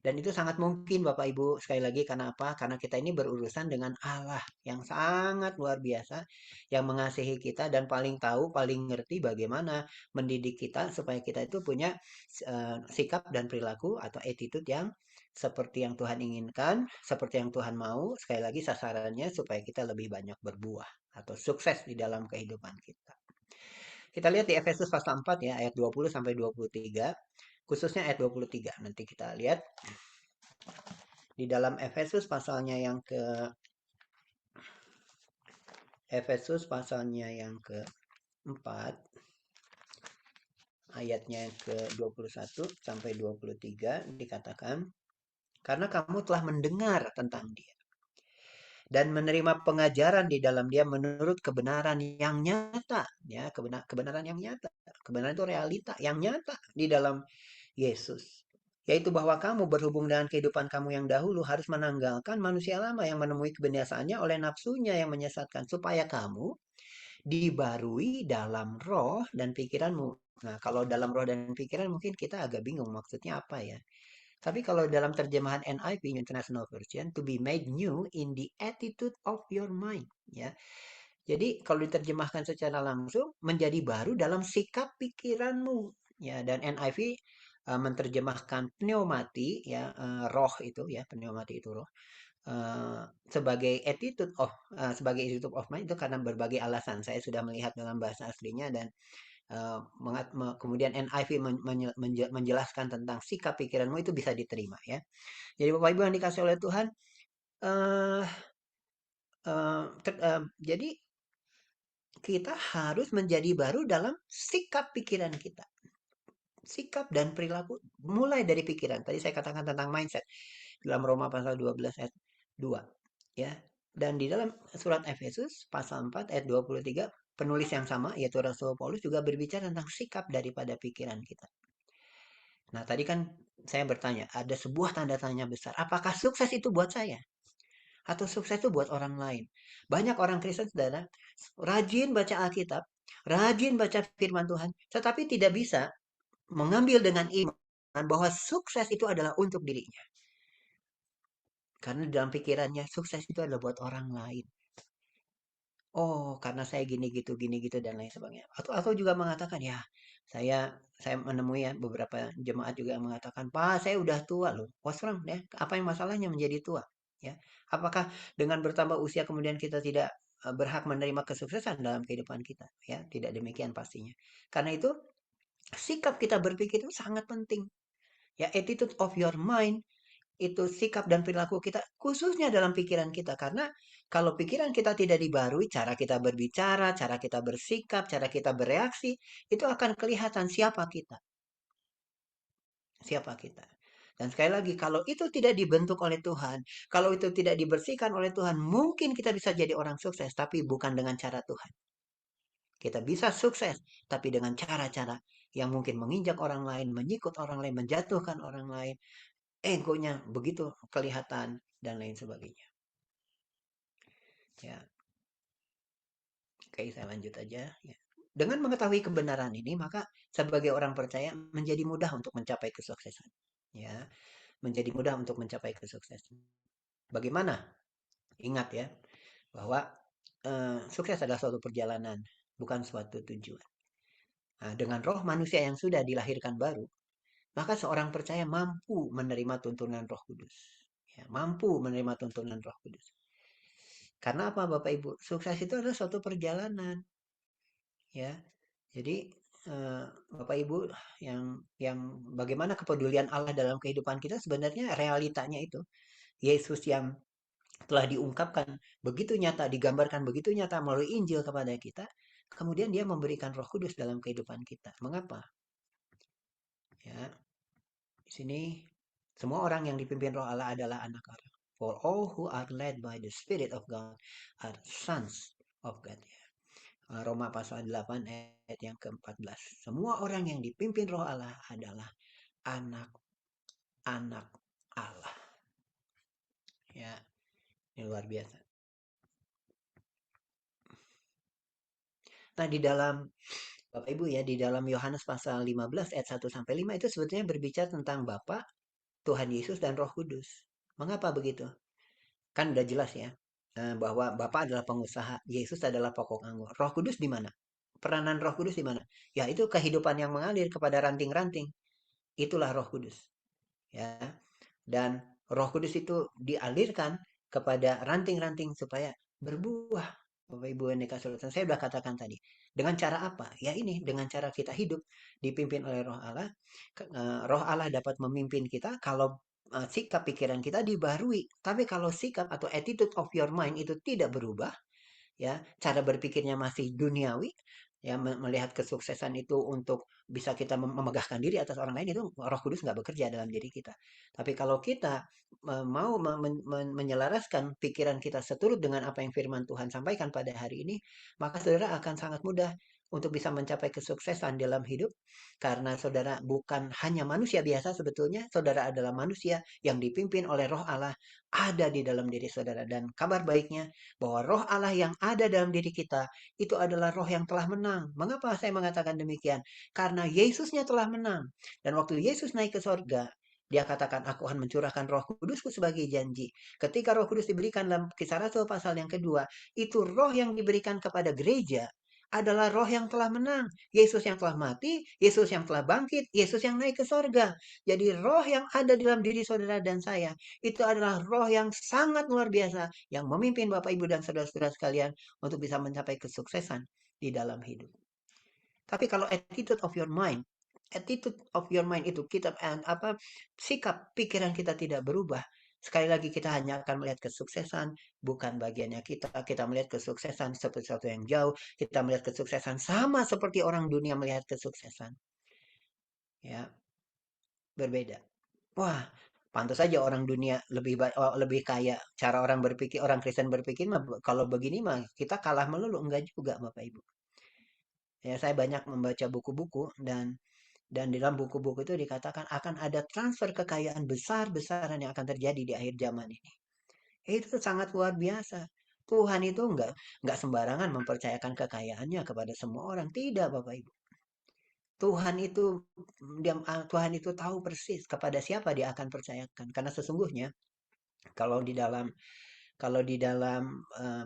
Dan itu sangat mungkin Bapak Ibu, sekali lagi karena apa? Karena kita ini berurusan dengan Allah yang sangat luar biasa, yang mengasihi kita dan paling tahu, paling ngerti bagaimana mendidik kita supaya kita itu punya sikap dan perilaku atau attitude yang seperti yang Tuhan inginkan, seperti yang Tuhan mau. Sekali lagi sasarannya supaya kita lebih banyak berbuah atau sukses di dalam kehidupan kita. Kita lihat di Efesus pasal 4 ya, ayat 20 sampai 23. Khususnya ayat 23. Nanti kita lihat di dalam Efesus pasalnya yang ke-4 ayatnya ke-21 sampai 23 dikatakan, karena kamu telah mendengar tentang Dia dan menerima pengajaran di dalam Dia menurut kebenaran yang nyata, ya, kebenaran yang nyata. Kebenaran itu realita yang nyata di dalam Yesus. Yaitu bahwa kamu berhubung dengan kehidupan kamu yang dahulu harus menanggalkan manusia lama yang menemui kebinasaannya oleh nafsunya yang menyesatkan. Supaya kamu dibarui dalam roh dan pikiranmu. Nah, kalau dalam roh dan pikiran mungkin kita agak bingung maksudnya apa ya. Tapi kalau dalam terjemahan NIV, International Version, to be made new in the attitude of your mind. Ya. Jadi kalau diterjemahkan secara langsung, menjadi baru dalam sikap pikiranmu. Ya, dan NIV menerjemahkan pneumati, ya, roh itu, ya, pneumati itu roh. Sebagai attitude of mind itu karena berbagai alasan. Saya sudah melihat dalam bahasa aslinya dan kemudian NIV menjelaskan tentang sikap pikiranmu itu bisa diterima ya. Jadi Bapak Ibu yang dikasih oleh Tuhan, jadi kita harus menjadi baru dalam sikap pikiran kita. Sikap dan perilaku mulai dari pikiran. Tadi saya katakan tentang mindset dalam Roma pasal 12 ayat 2 ya. Dan di dalam surat Efesus pasal 4 ayat 23 penulis yang sama yaitu Rasul Paulus juga berbicara tentang sikap daripada pikiran kita. Nah, tadi kan saya bertanya, ada sebuah tanda tanya besar. Apakah sukses itu buat saya? Atau sukses itu buat orang lain? Banyak orang Kristen, saudara, rajin baca Alkitab, rajin baca firman Tuhan, tetapi tidak bisa mengambil dengan iman bahwa sukses itu adalah untuk dirinya. Karena dalam pikirannya sukses itu adalah buat orang lain. Oh, karena saya gini gitu dan lain sebagainya. Atau juga mengatakan ya, saya menemui ya beberapa jemaat juga yang mengatakan, "Pak, saya udah tua loh." What's wrong ya? Apa yang masalahnya menjadi tua? Ya. Apakah dengan bertambah usia kemudian kita tidak berhak menerima kesuksesan dalam kehidupan kita? Ya, tidak demikian pastinya. Karena itu sikap kita berpikir itu sangat penting. Ya, attitude of your mind itu sikap dan perilaku kita khususnya dalam pikiran kita karena kalau pikiran kita tidak dibarui cara kita berbicara, cara kita bersikap, cara kita bereaksi itu akan kelihatan siapa kita. Siapa kita. Dan sekali lagi kalau itu tidak dibentuk oleh Tuhan, kalau itu tidak dibersihkan oleh Tuhan, mungkin kita bisa jadi orang sukses tapi bukan dengan cara Tuhan. Kita bisa sukses tapi dengan cara-cara yang mungkin menginjak orang lain, menyikut orang lain, menjatuhkan orang lain. Egonya begitu kelihatan dan lain sebagainya. Ya. Oke, saya lanjut aja. Ya. Dengan mengetahui kebenaran ini, maka sebagai orang percaya menjadi mudah untuk mencapai kesuksesan. Ya, menjadi mudah untuk mencapai kesuksesan. Bagaimana? Ingat ya, bahwa sukses adalah suatu perjalanan, bukan suatu tujuan. Nah, dengan roh manusia yang sudah dilahirkan baru, maka seorang percaya mampu menerima tuntunan Roh Kudus. Ya, mampu menerima tuntunan Roh Kudus. Karena apa Bapak Ibu? Sukses itu adalah suatu perjalanan. Ya. Jadi Bapak Ibu yang bagaimana kepedulian Allah dalam kehidupan kita sebenarnya realitanya itu. Yesus yang telah diungkapkan begitu nyata, digambarkan begitu nyata melalui Injil kepada kita, kemudian dia memberikan Roh Kudus dalam kehidupan kita. Mengapa? Ya. Di sini semua orang yang dipimpin Roh Allah adalah anak Allah. For all who are led by the Spirit of God are sons of God. Roma pasal 8 ayat yang ke-14. Semua orang yang dipimpin Roh Allah adalah anak-anak Allah. Ya, ini luar biasa. Nah, di dalam Bapak Ibu ya, di dalam Yohanes pasal 15 ayat 1 sampai 5 itu sebetulnya berbicara tentang Bapa, Tuhan Yesus dan Roh Kudus. Mengapa begitu? Kan udah jelas ya, bahwa Bapa adalah pengusaha, Yesus adalah pokok anggur. Roh Kudus di mana? Peranan Roh Kudus di mana? Ya, itu kehidupan yang mengalir kepada ranting-ranting. Itulah Roh Kudus. Ya. Dan Roh Kudus itu dialirkan kepada ranting-ranting supaya berbuah. Bapak Ibu yang dikasih oleh saya sudah katakan tadi. Dengan cara apa? Ya ini, dengan cara kita hidup dipimpin oleh Roh Allah. Roh Allah dapat memimpin kita kalau sikap pikiran kita dibarui. Tapi kalau sikap atau attitude of your mind itu tidak berubah, ya, cara berpikirnya masih duniawi, ya, melihat kesuksesan itu untuk bisa kita memegahkan diri atas orang lain, itu Roh Kudus nggak bekerja dalam diri kita. Tapi kalau kita mau menyelaraskan pikiran kita seturut dengan apa yang firman Tuhan sampaikan pada hari ini, maka saudara akan sangat mudah untuk bisa mencapai kesuksesan dalam hidup. Karena saudara bukan hanya manusia biasa sebetulnya, saudara adalah manusia yang dipimpin oleh Roh Allah ada di dalam diri saudara. Dan kabar baiknya bahwa Roh Allah yang ada dalam diri kita itu adalah roh yang telah menang. Mengapa saya mengatakan demikian? Karena Yesusnya telah menang. Dan waktu Yesus naik ke sorga, dia katakan, aku akan mencurahkan Roh Kudusku sebagai janji. Ketika Roh Kudus diberikan dalam Kisah Rasul pasal yang kedua, itu roh yang diberikan kepada gereja adalah roh yang telah menang. Yesus yang telah mati, Yesus yang telah bangkit, Yesus yang naik ke sorga. Jadi roh yang ada dalam diri saudara dan saya, itu adalah roh yang sangat luar biasa, yang memimpin Bapak, Ibu, dan saudara-saudara sekalian untuk bisa mencapai kesuksesan di dalam hidup. Tapi kalau attitude of your mind itu kita sikap pikiran kita tidak berubah, sekali lagi kita hanya akan melihat kesuksesan bukan bagiannya kita. Kita melihat kesuksesan seperti sesuatu yang jauh, kita melihat kesuksesan sama seperti orang dunia melihat kesuksesan. Ya, berbeda. Wah, pantas saja orang dunia lebih kaya. Cara orang berpikir, orang Kristen berpikir mah kalau begini mah kita kalah melulu. Enggak juga, Bapak Ibu. Ya, saya banyak membaca buku-buku dan di dalam buku-buku itu dikatakan akan ada transfer kekayaan besar-besaran yang akan terjadi di akhir zaman ini. Itu sangat luar biasa. Tuhan itu enggak sembarangan mempercayakan kekayaannya kepada semua orang. Tidak, Bapak Ibu. Tuhan itu tahu persis kepada siapa dia akan percayakan. Karena sesungguhnya kalau di dalam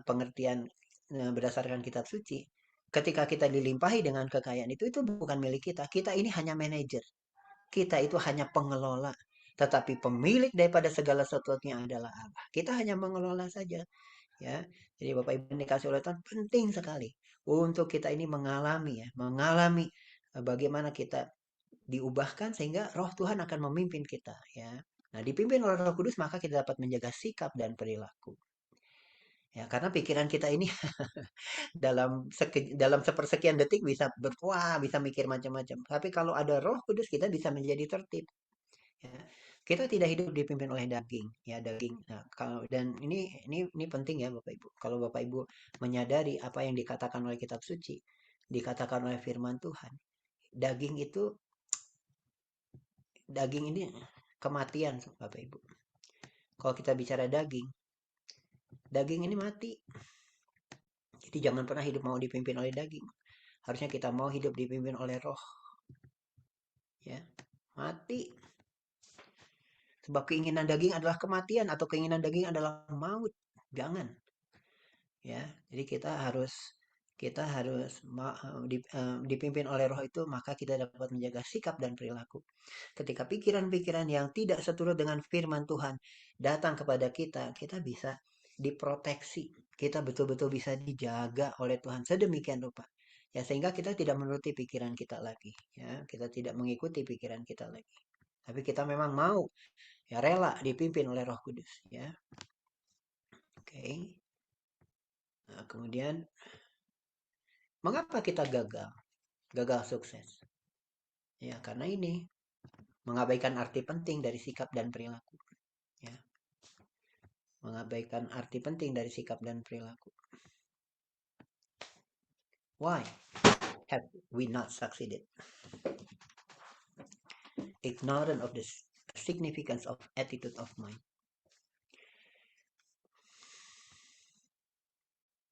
pengertian berdasarkan kitab suci, ketika kita dilimpahi dengan kekayaan itu bukan milik kita. Kita ini hanya manajer. Kita itu hanya pengelola. Tetapi pemilik daripada segala sesuatunya adalah Allah. Kita hanya mengelola saja. Ya, jadi Bapak Ibu yang dikasih oleh Tuhan penting sekali untuk kita ini mengalami bagaimana kita diubahkan sehingga Roh Tuhan akan memimpin kita. Ya, nah dipimpin oleh Roh Kudus maka kita dapat menjaga sikap dan perilaku. Ya, karena pikiran kita ini dalam sepersekian detik bisa bisa mikir macam-macam. Tapi kalau ada Roh Kudus kita bisa menjadi tertib. Ya. Kita tidak hidup dipimpin oleh daging, ya daging. Nah, dan ini penting ya Bapak Ibu. Kalau Bapak Ibu menyadari apa yang dikatakan oleh kitab suci, dikatakan oleh firman Tuhan, daging ini kematian Bapak Ibu. Kalau kita bicara daging ini mati. Jadi jangan pernah hidup mau dipimpin oleh daging. Harusnya kita mau hidup dipimpin oleh Roh. Ya, mati. Sebab keinginan daging adalah kematian atau keinginan daging adalah maut. Jangan. Ya, jadi kita harus dipimpin oleh Roh itu, maka kita dapat menjaga sikap dan perilaku. Ketika pikiran-pikiran yang tidak seturut dengan firman Tuhan datang kepada kita, kita bisa diproteksi. Kita betul-betul bisa dijaga oleh Tuhan sedemikian rupa. Ya, sehingga kita tidak menuruti pikiran kita lagi. Ya, kita tidak mengikuti pikiran kita lagi. Tapi kita memang mau, ya rela dipimpin oleh Roh Kudus. Ya, oke. Nah, kemudian mengapa kita gagal sukses? Ya, karena ini mengabaikan arti penting dari sikap dan perilaku. Ya. Mengabaikan arti penting dari sikap dan perilaku. Why have we not succeeded? Ignorant of the significance of attitude of mind.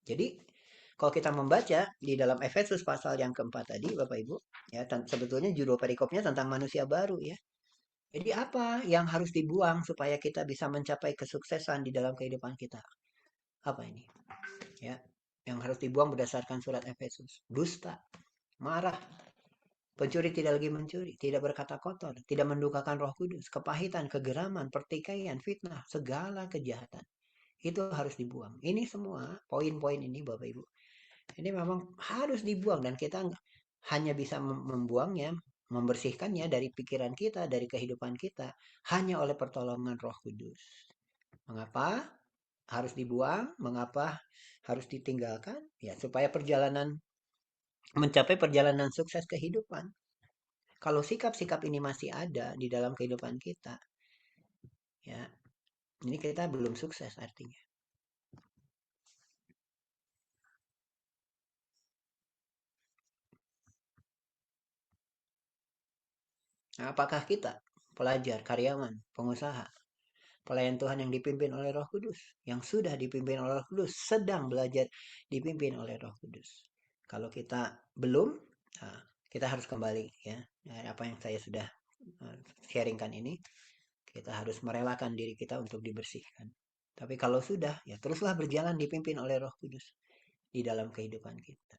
Jadi, kalau kita membaca di dalam Efesus pasal yang keempat tadi, Bapak Ibu, ya sebetulnya judul perikopnya tentang manusia baru ya. Jadi apa yang harus dibuang supaya kita bisa mencapai kesuksesan di dalam kehidupan kita? Apa ini? Ya, yang harus dibuang berdasarkan surat Efesus. Dusta, marah, pencuri tidak lagi mencuri, tidak berkata kotor, tidak mendukakan Roh Kudus, kepahitan, kegeraman, pertikaian, fitnah, segala kejahatan. Itu harus dibuang. Ini semua poin-poin ini Bapak Ibu. Ini memang harus dibuang dan kita hanya bisa membuangnya, membersihkannya dari pikiran kita, dari kehidupan kita hanya oleh pertolongan Roh Kudus. Mengapa harus dibuang? Mengapa harus ditinggalkan? Ya, supaya mencapai perjalanan sukses kehidupan. Kalau sikap-sikap ini masih ada di dalam kehidupan kita, ya, ini kita belum sukses artinya. Nah, apakah kita, pelajar, karyawan, pengusaha, pelayan Tuhan yang dipimpin oleh Roh Kudus, yang sudah dipimpin oleh Roh Kudus, sedang belajar dipimpin oleh Roh Kudus? Kalau kita belum, nah, kita harus kembali ya, dari apa yang saya sudah sharingkan ini, kita harus merelakan diri kita untuk dibersihkan. Tapi kalau sudah, ya teruslah berjalan dipimpin oleh Roh Kudus di dalam kehidupan kita.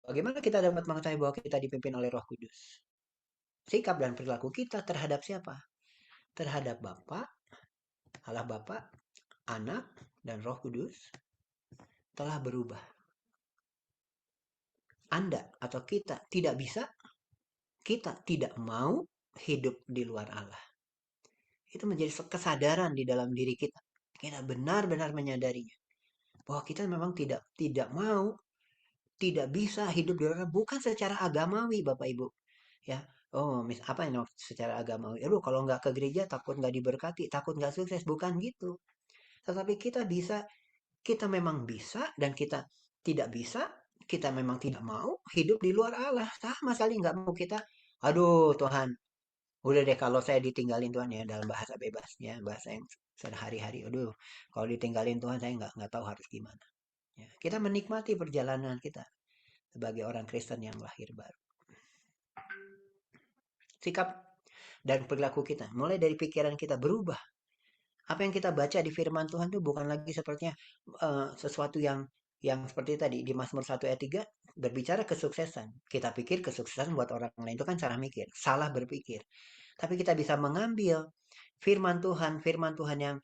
Bagaimana kita dapat mengetahui bahwa kita dipimpin oleh Roh Kudus? Sikap dan perilaku kita terhadap siapa? Terhadap Bapa, Allah Bapa, Anak, dan Roh Kudus telah berubah. Anda atau kita tidak bisa, kita tidak mau hidup di luar Allah. Itu menjadi kesadaran di dalam diri kita. Kita benar-benar menyadarinya bahwa kita memang tidak mau, tidak bisa hidup di luar Allah, bukan secara agamawi, Bapak Ibu. Ya, oh, apa yang secara agamawi? Aduh, kalau nggak ke gereja takut nggak diberkati, takut nggak sukses, bukan gitu. Tetapi kita bisa, kita memang bisa, dan kita tidak bisa, kita memang tidak mau hidup di luar Allah. Sama sekali nggak mau kita. Aduh Tuhan, udah deh kalau saya ditinggalin Tuhan, ya dalam bahasa bebasnya, bahasa yang sehari-hari. Aduh, kalau ditinggalin Tuhan saya nggak tahu harus gimana. Ya, kita menikmati perjalanan kita sebagai orang Kristen yang lahir baru. Sikap dan perilaku kita, mulai dari pikiran kita berubah. Apa yang kita baca di firman Tuhan itu bukan lagi sepertinya sesuatu yang seperti tadi di Mazmur 1 ayat 3 berbicara kesuksesan. Kita pikir kesuksesan buat orang lain itu kan cara mikir, salah berpikir. Tapi kita bisa mengambil firman Tuhan yang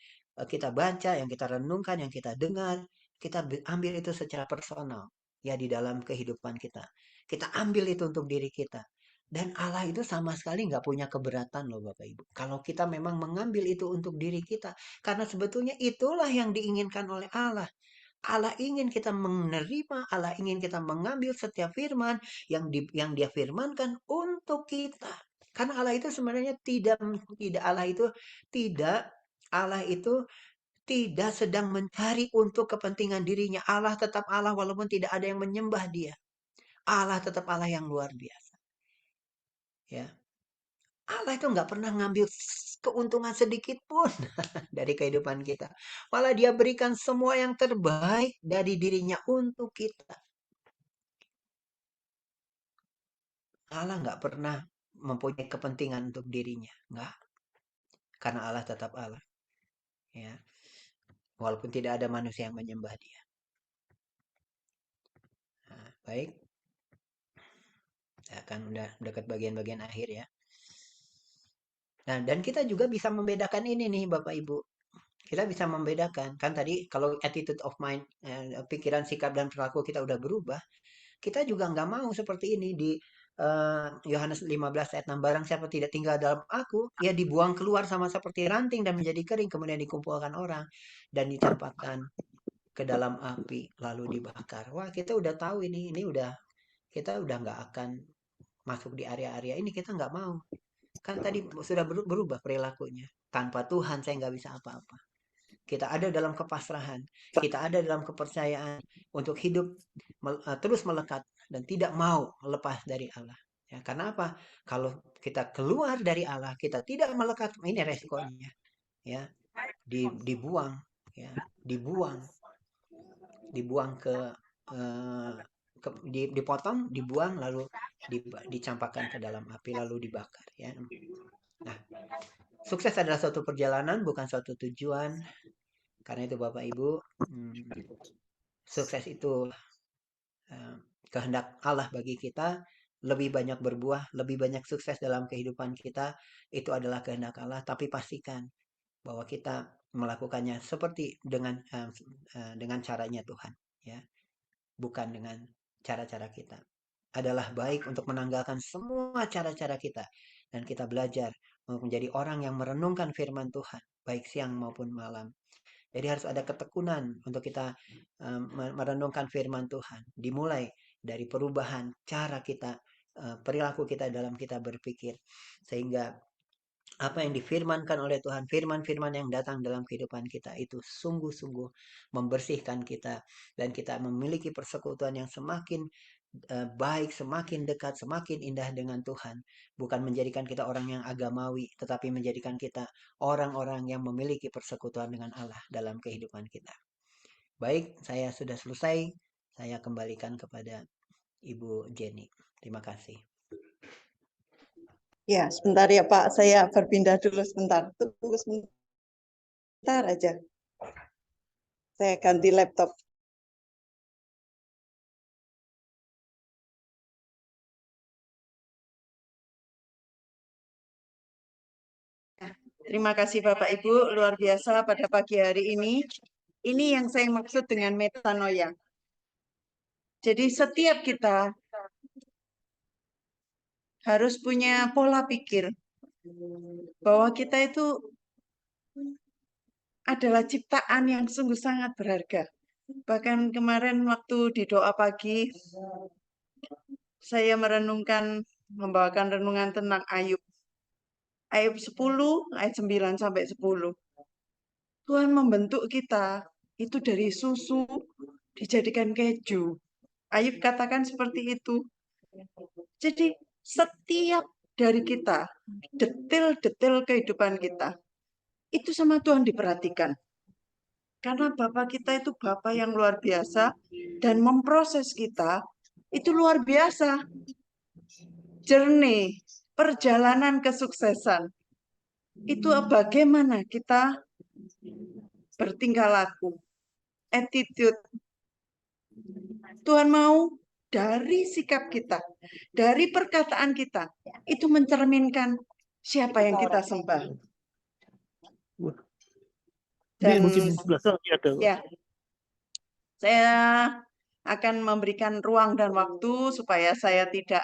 kita baca, yang kita renungkan, yang kita dengar, kita ambil itu secara personal ya di dalam kehidupan kita. Kita ambil itu untuk diri kita. Dan Allah itu sama sekali nggak punya keberatan loh Bapak Ibu. Kalau kita memang mengambil itu untuk diri kita. Karena sebetulnya itulah yang diinginkan oleh Allah. Allah ingin kita menerima, Allah ingin kita mengambil setiap firman yang dia firmankan untuk kita. Karena Allah itu sebenarnya Allah itu tidak sedang mencari untuk kepentingan dirinya. Allah tetap Allah walaupun tidak ada yang menyembah dia. Allah tetap Allah yang luar biasa. Ya, Allah itu nggak pernah ngambil keuntungan sedikit pun dari kehidupan kita. Malah dia berikan semua yang terbaik dari dirinya untuk kita. Allah nggak pernah mempunyai kepentingan untuk dirinya. Nggak. Karena Allah tetap Allah. Ya. Walaupun tidak ada manusia yang menyembah dia. Nah, baik. Ya, kan udah dekat bagian-bagian akhir ya. Nah, dan kita juga bisa membedakan ini nih Bapak Ibu. Kita bisa membedakan. Kan tadi kalau attitude of mind, pikiran, sikap, dan perilaku kita udah berubah. Kita juga nggak mau seperti ini di Yohanes 15 ayat 6. Barang siapa tidak tinggal dalam aku, ia dibuang keluar sama seperti ranting dan menjadi kering, kemudian dikumpulkan orang dan dicampakkan ke dalam api lalu dibakar. Wah, kita udah tahu ini udah, kita udah nggak akan masuk di area-area ini, kita nggak mau. Kan tadi sudah berubah perilakunya. Tanpa Tuhan saya nggak bisa apa-apa. Kita ada dalam kepasrahan, kita ada dalam kepercayaan untuk hidup terus melekat dan tidak mau lepas dari Allah. Ya, karena apa? Kalau kita keluar dari Allah, kita tidak melekat, ini resikonya. Ya, dibuang, ya, dibuang dipotong, dibuang, lalu dicampakkan ke dalam api, lalu dibakar. Ya. Nah, sukses adalah suatu perjalanan, bukan suatu tujuan. Karena itu Bapak Ibu, sukses itu kehendak Allah bagi kita, lebih banyak berbuah, lebih banyak sukses dalam kehidupan kita, itu adalah kehendak Allah. Tapi pastikan bahwa kita melakukannya seperti dengan caranya Tuhan, ya, bukan dengan cara-cara kita. Adalah baik untuk menanggalkan semua cara-cara kita dan kita belajar untuk menjadi orang yang merenungkan firman Tuhan, baik siang maupun malam. Jadi harus ada ketekunan untuk kita merenungkan firman Tuhan. Dimulai dari perubahan cara kita, perilaku kita dalam kita berpikir. Sehingga apa yang difirmankan oleh Tuhan, firman-firman yang datang dalam kehidupan kita itu sungguh-sungguh membersihkan kita. Dan kita memiliki persekutuan yang semakin baik, semakin dekat, semakin indah dengan Tuhan. Bukan menjadikan kita orang yang agamawi, tetapi menjadikan kita orang-orang yang memiliki persekutuan dengan Allah dalam kehidupan kita. Baik, saya sudah selesai. Saya kembalikan kepada Ibu Jenny. Terima kasih. Ya, sebentar ya Pak, saya berpindah dulu sebentar. Tunggu sebentar aja. Saya ganti laptop. Terima kasih Bapak Ibu, luar biasa pada pagi hari ini. Ini yang saya maksud dengan metanoia. Jadi setiap kita harus punya pola pikir bahwa kita itu adalah ciptaan yang sungguh sangat berharga. Bahkan kemarin waktu di doa pagi, saya membawakan renungan tentang Ayub. Ayub 10, ayat 9 sampai 10. Tuhan membentuk kita itu dari susu dijadikan keju. Ayub katakan seperti itu. Jadi setiap dari kita, detail-detail kehidupan kita, itu sama Tuhan diperhatikan. Karena Bapak kita itu Bapak yang luar biasa dan memproses kita itu luar biasa. Journey, perjalanan kesuksesan. Itu bagaimana kita bertingkah laku, attitude. Tuhan mau dari sikap kita, dari perkataan kita, itu mencerminkan siapa yang kita sembah. Dan ya, saya akan memberikan ruang dan waktu supaya saya tidak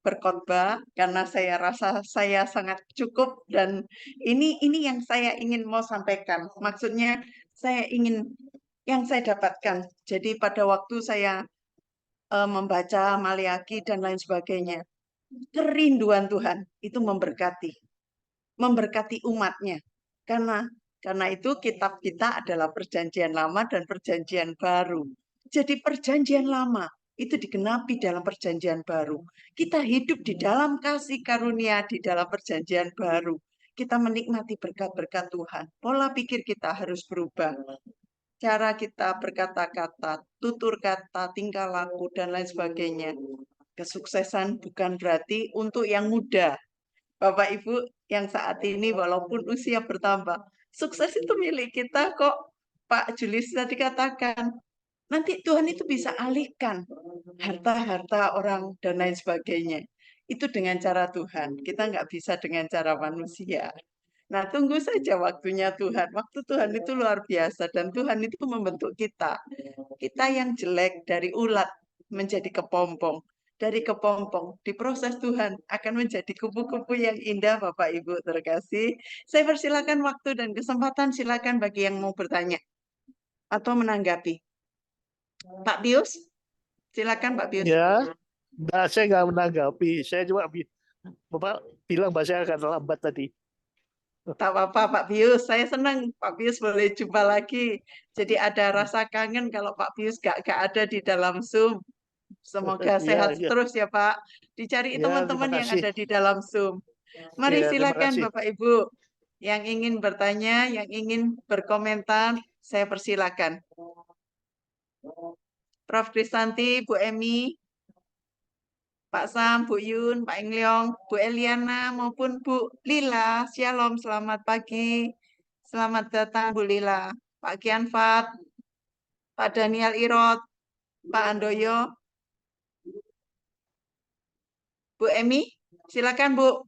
berkhotbah karena saya rasa saya sangat cukup dan ini yang saya ingin mau sampaikan. Maksudnya saya ingin yang saya dapatkan. Jadi pada waktu saya membaca Maliaki dan lain sebagainya, kerinduan Tuhan itu memberkati umatnya. Karena itu kitab kita adalah perjanjian lama dan perjanjian baru. Jadi perjanjian lama itu digenapi dalam perjanjian baru. Kita hidup di dalam kasih karunia di dalam perjanjian baru. Kita menikmati berkat-berkat Tuhan. Pola pikir kita harus berubah. Cara kita berkata-kata, tutur kata, tingkah laku, dan lain sebagainya. Kesuksesan bukan berarti untuk yang muda. Bapak Ibu yang saat ini walaupun usia bertambah, sukses itu milik kita kok. Pak Julius tadi katakan, nanti Tuhan itu bisa alihkan harta-harta orang dan lain sebagainya. Itu dengan cara Tuhan, kita nggak bisa dengan cara manusia. Nah, tunggu saja waktunya Tuhan. Waktu Tuhan itu luar biasa dan Tuhan itu membentuk kita. Kita yang jelek dari ulat menjadi kepompong. Dari kepompong diproses Tuhan akan menjadi kupu-kupu yang indah Bapak Ibu terkasih. Saya persilakan waktu dan kesempatan, silakan bagi yang mau bertanya atau menanggapi. Pak Bius, silakan Pak Bius. Ya, nah, saya nggak menanggapi. Saya cuma Bapak bilang bahasa akan lambat tadi. Tak apa-apa Pak Bius, saya senang Pak Bius boleh jumpa lagi. Jadi ada rasa kangen kalau Pak Bius gak ada di dalam Zoom. Semoga sehat terus ya Pak. Dicari teman-teman yang ada di dalam Zoom. Mari silakan Bapak Ibu. Yang ingin bertanya, yang ingin berkomentar, saya persilakan. Prof. Kristanti, Bu Emi, Pak Sam, Bu Yun, Pak Englyong, Bu Eliana, maupun Bu Lila. Shalom, selamat pagi. Selamat datang Bu Lila. Pak Kianfat, Pak Daniel Irot, Pak Andoyo. Bu Emi, silakan Bu.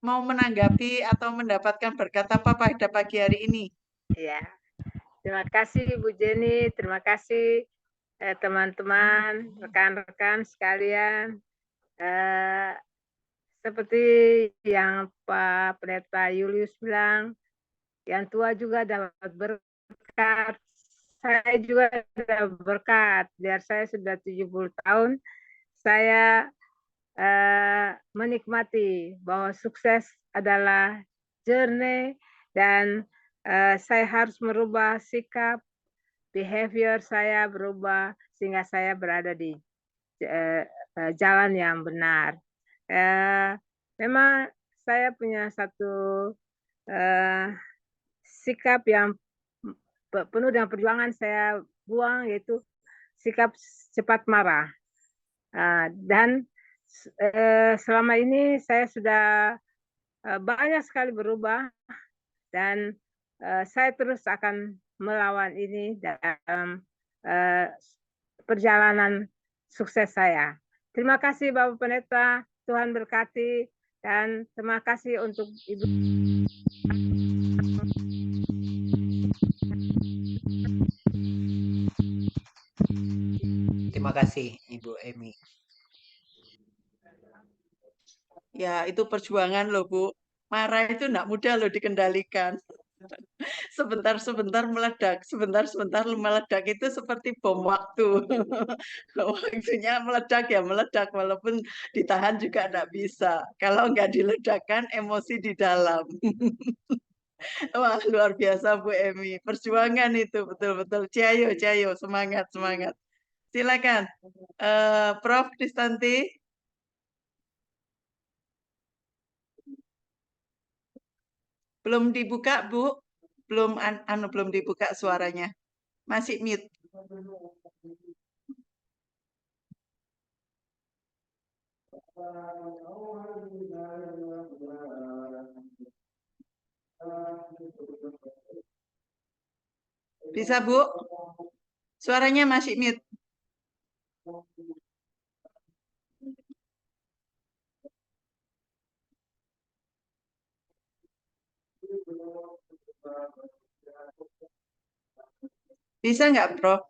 Mau menanggapi atau mendapatkan berkat apa pada pagi hari ini? Ya, terima kasih Bu Jenny, terima kasih teman-teman, rekan-rekan sekalian. Seperti yang Pak Pendeta Julius bilang, yang tua juga dapat berkat. Saya juga dapat berkat. Biar saya sudah 70 tahun, saya menikmati bahwa sukses adalah journey dan saya harus merubah sikap, behavior saya berubah sehingga saya berada di jalan yang benar. Memang saya punya satu sikap yang penuh dengan perjuangan saya buang, yaitu sikap cepat marah. Dan selama ini saya sudah banyak sekali berubah, dan saya terus akan melawan ini dalam perjalanan sukses saya. Terima kasih Bapak Pendeta, Tuhan berkati, dan terima kasih untuk Ibu. Terima kasih Ibu Emi. Ya, itu perjuangan loh, Bu. Marah itu enggak mudah loh dikendalikan. Sebentar-sebentar meledak, sebentar-sebentar meledak itu seperti bom waktu. Waktunya meledak ya meledak, walaupun ditahan juga enggak bisa. Kalau enggak diledakkan, emosi di dalam. Wah, luar biasa Bu Emi. Perjuangan itu betul-betul. Ciayo, ciayo, semangat, semangat. Silakan, Prof. Kristanti. Belum dibuka, Bu. Belum belum dibuka suaranya. Masih mute. Bisa, Bu? Suaranya masih mute. Bisa nggak, Prof?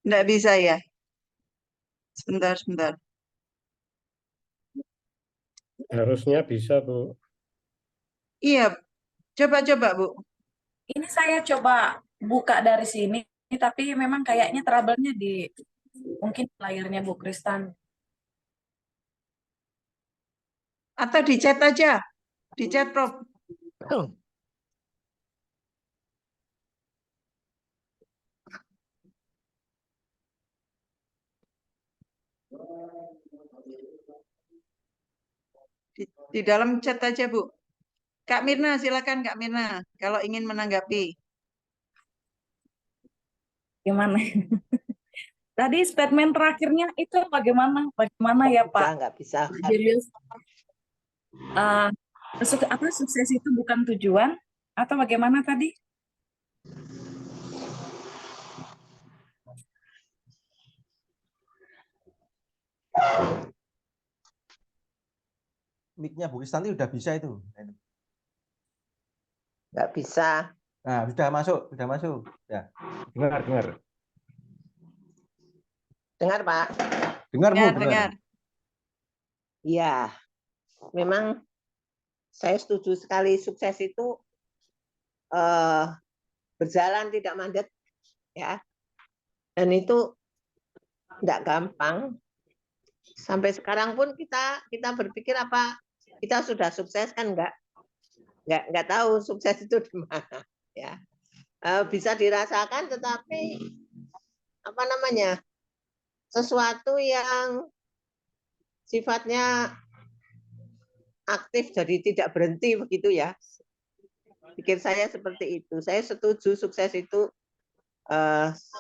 Nggak bisa ya? Sebentar, sebentar. Harusnya bisa, Bu. Iya, coba-coba, Bu. Ini saya coba buka dari sini, tapi memang kayaknya trouble-nya di mungkin layarnya Bu Kristan. Atau di chat aja. Di chat, Prof. Di dalam chat aja, Bu. Kak Mirna, silakan Kak Mirna, kalau ingin menanggapi. Gimana? Tadi statement terakhirnya itu bagaimana? Bagaimana ya Pak? Nggak bisa. Julius, sukses itu bukan tujuan atau bagaimana tadi? Mic-nya Bu Kristanti udah bisa itu. Nggak bisa. Nah, sudah masuk. Ya, dengar. Dengar, Pak? Dengar, Bu, Dengar. Iya, memang saya setuju sekali, sukses itu berjalan tidak mandek, ya. Dan itu tidak gampang. Sampai sekarang pun kita berpikir apa kita sudah sukses, kan nggak tahu sukses itu di mana, ya. Bisa dirasakan, tetapi apa namanya, sesuatu yang sifatnya aktif jadi tidak berhenti begitu ya. Pikir saya seperti itu. Saya setuju sukses itu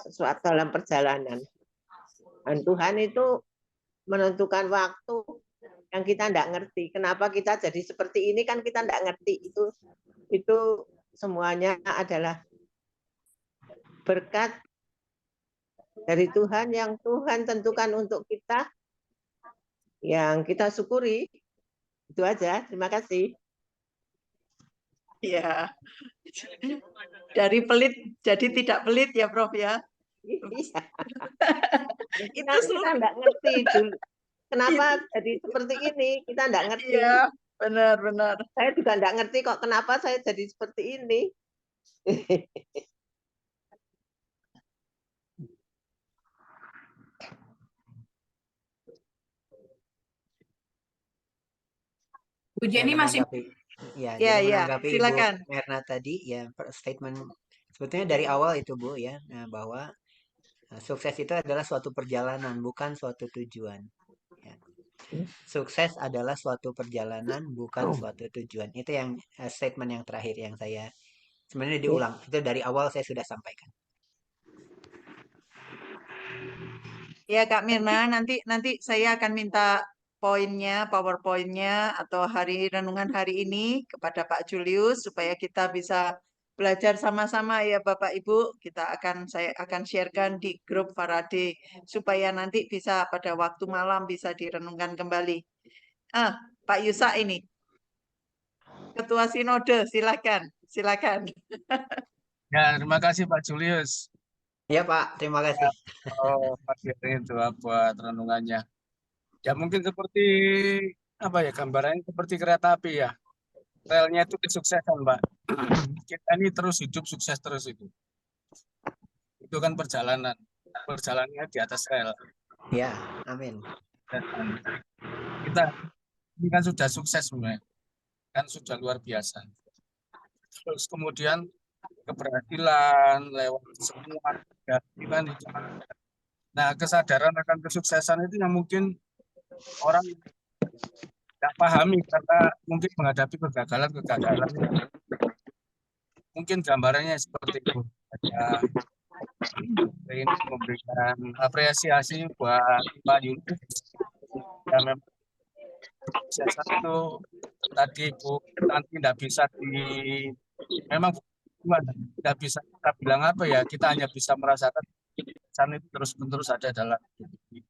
sesuatu dalam perjalanan. Dan Tuhan itu menentukan waktu yang kita tidak ngerti. Kenapa kita jadi seperti ini kan kita tidak ngerti. Itu semuanya adalah berkat dari Tuhan yang Tuhan tentukan untuk kita, yang kita syukuri. Itu aja. Terima kasih. Ya. Dari pelit jadi tidak pelit ya, Prof ya. Iya. Itu kita nggak ngerti kenapa jadi seperti ini, kita nggak ngerti. Iya, benar. Saya juga nggak ngerti kok kenapa saya jadi seperti ini. Bu Jenny masih Ya, Ya, jadi ya, menanggapi silakan. Ibu Merna tadi ya, statement sebetulnya dari awal itu Bu ya, bahwa Sukses itu adalah suatu perjalanan, bukan suatu tujuan. Ya. Sukses adalah suatu perjalanan, bukan suatu tujuan. Itu yang statement yang terakhir yang saya sebenarnya diulang. Itu dari awal saya sudah sampaikan. Ya Kak Mirna, nanti saya akan minta poinnya, PowerPoint-nya atau renungan hari ini kepada Pak Julius supaya kita bisa belajar sama-sama ya Bapak Ibu. Saya akan sharekan di grup Faraday supaya nanti bisa pada waktu malam bisa direnungkan kembali. Pak Yusa ini, Ketua Sinode, silakan. Ya, terima kasih Pak Julius. Ya Pak, terima kasih. Pagi hari itu buat renungannya. Ya mungkin seperti apa ya, gambarannya seperti kereta api ya. Relnya itu kesuksesan, Pak. Kita ini terus hidup, sukses terus itu. Itu kan perjalanan. Perjalanannya di atas rel. Ya, amin. Dan kita ini kan sudah sukses sebenarnya. Kan sudah luar biasa. Terus kemudian keberhasilan lewat semua keberhasilan itu. Nah, kesadaran akan kesuksesan itu yang mungkin orang tidak pahami karena mungkin menghadapi kegagalan. Mungkin gambarannya seperti itu. Ya, ini memberikan apresiasi buat Pak Yunus. Ya, memang suksesan itu tadi Bu nanti tidak bisa memang tidak bisa kita bilang apa ya, kita hanya bisa merasakan kesuksesan itu terus-menerus ada dalam hidup kita.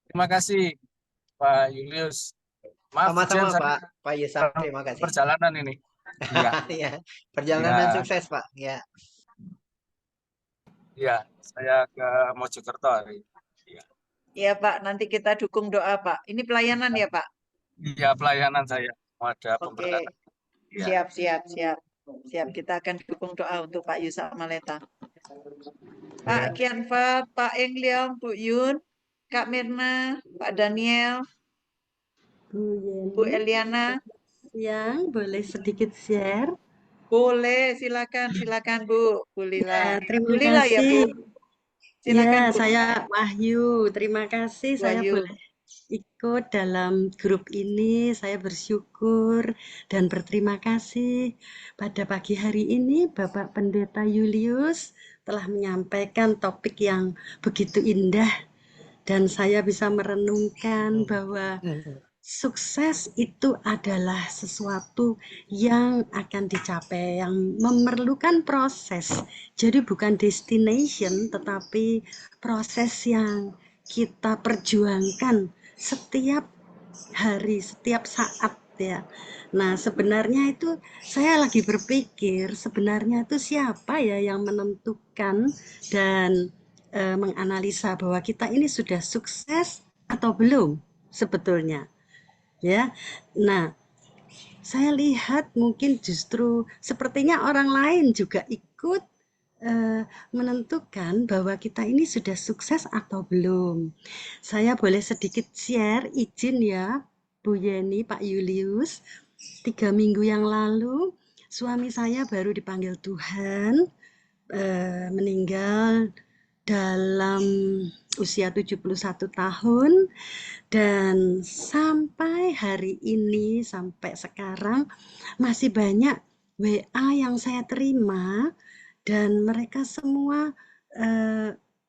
Terima kasih Pak Julius. Maaf, Sama-sama Pak Yusa, terima kasih. Perjalanan ini. Iya. Ya, perjalanan sukses Pak. Ya. Iya, saya ke Mojokerto hari. Iya Pak, nanti kita dukung doa Pak. Ini pelayanan ya Pak? Iya, pelayanan saya. Ada pemberkatan. Ya. Siap. Kita akan dukung doa untuk Pak Yusa Maleta. Pak Kianfat, Pak Eng Leong, Bu Yun, Kak Mirna, Pak Daniel, Bu Eliana. Yang boleh sedikit share? Boleh, silakan Bu. Bu Lila. Terima Lila kasih. Ya, Bu. Silakan, Bu. Saya Wahyu. Terima kasih saya boleh ikut dalam grup ini. Saya bersyukur dan berterima kasih pada pagi hari ini Bapak Pendeta Julius telah menyampaikan topik yang begitu indah dan saya bisa merenungkan bahwa sukses itu adalah sesuatu yang akan dicapai, yang memerlukan proses. Jadi bukan destination, tetapi proses yang kita perjuangkan setiap hari, setiap saat ya. Nah, sebenarnya itu saya lagi berpikir, sebenarnya itu siapa ya yang menentukan dan menganalisa bahwa kita ini sudah sukses atau belum sebetulnya. Ya, nah saya lihat mungkin justru sepertinya orang lain juga ikut menentukan bahwa kita ini sudah sukses atau belum. Saya boleh sedikit share, izin ya Bu Yeni, Pak Julius. 3 minggu yang lalu suami saya baru dipanggil Tuhan, meninggal dalam usia 71 tahun. Dan sampai hari ini, sampai sekarang masih banyak WA yang saya terima dan mereka semua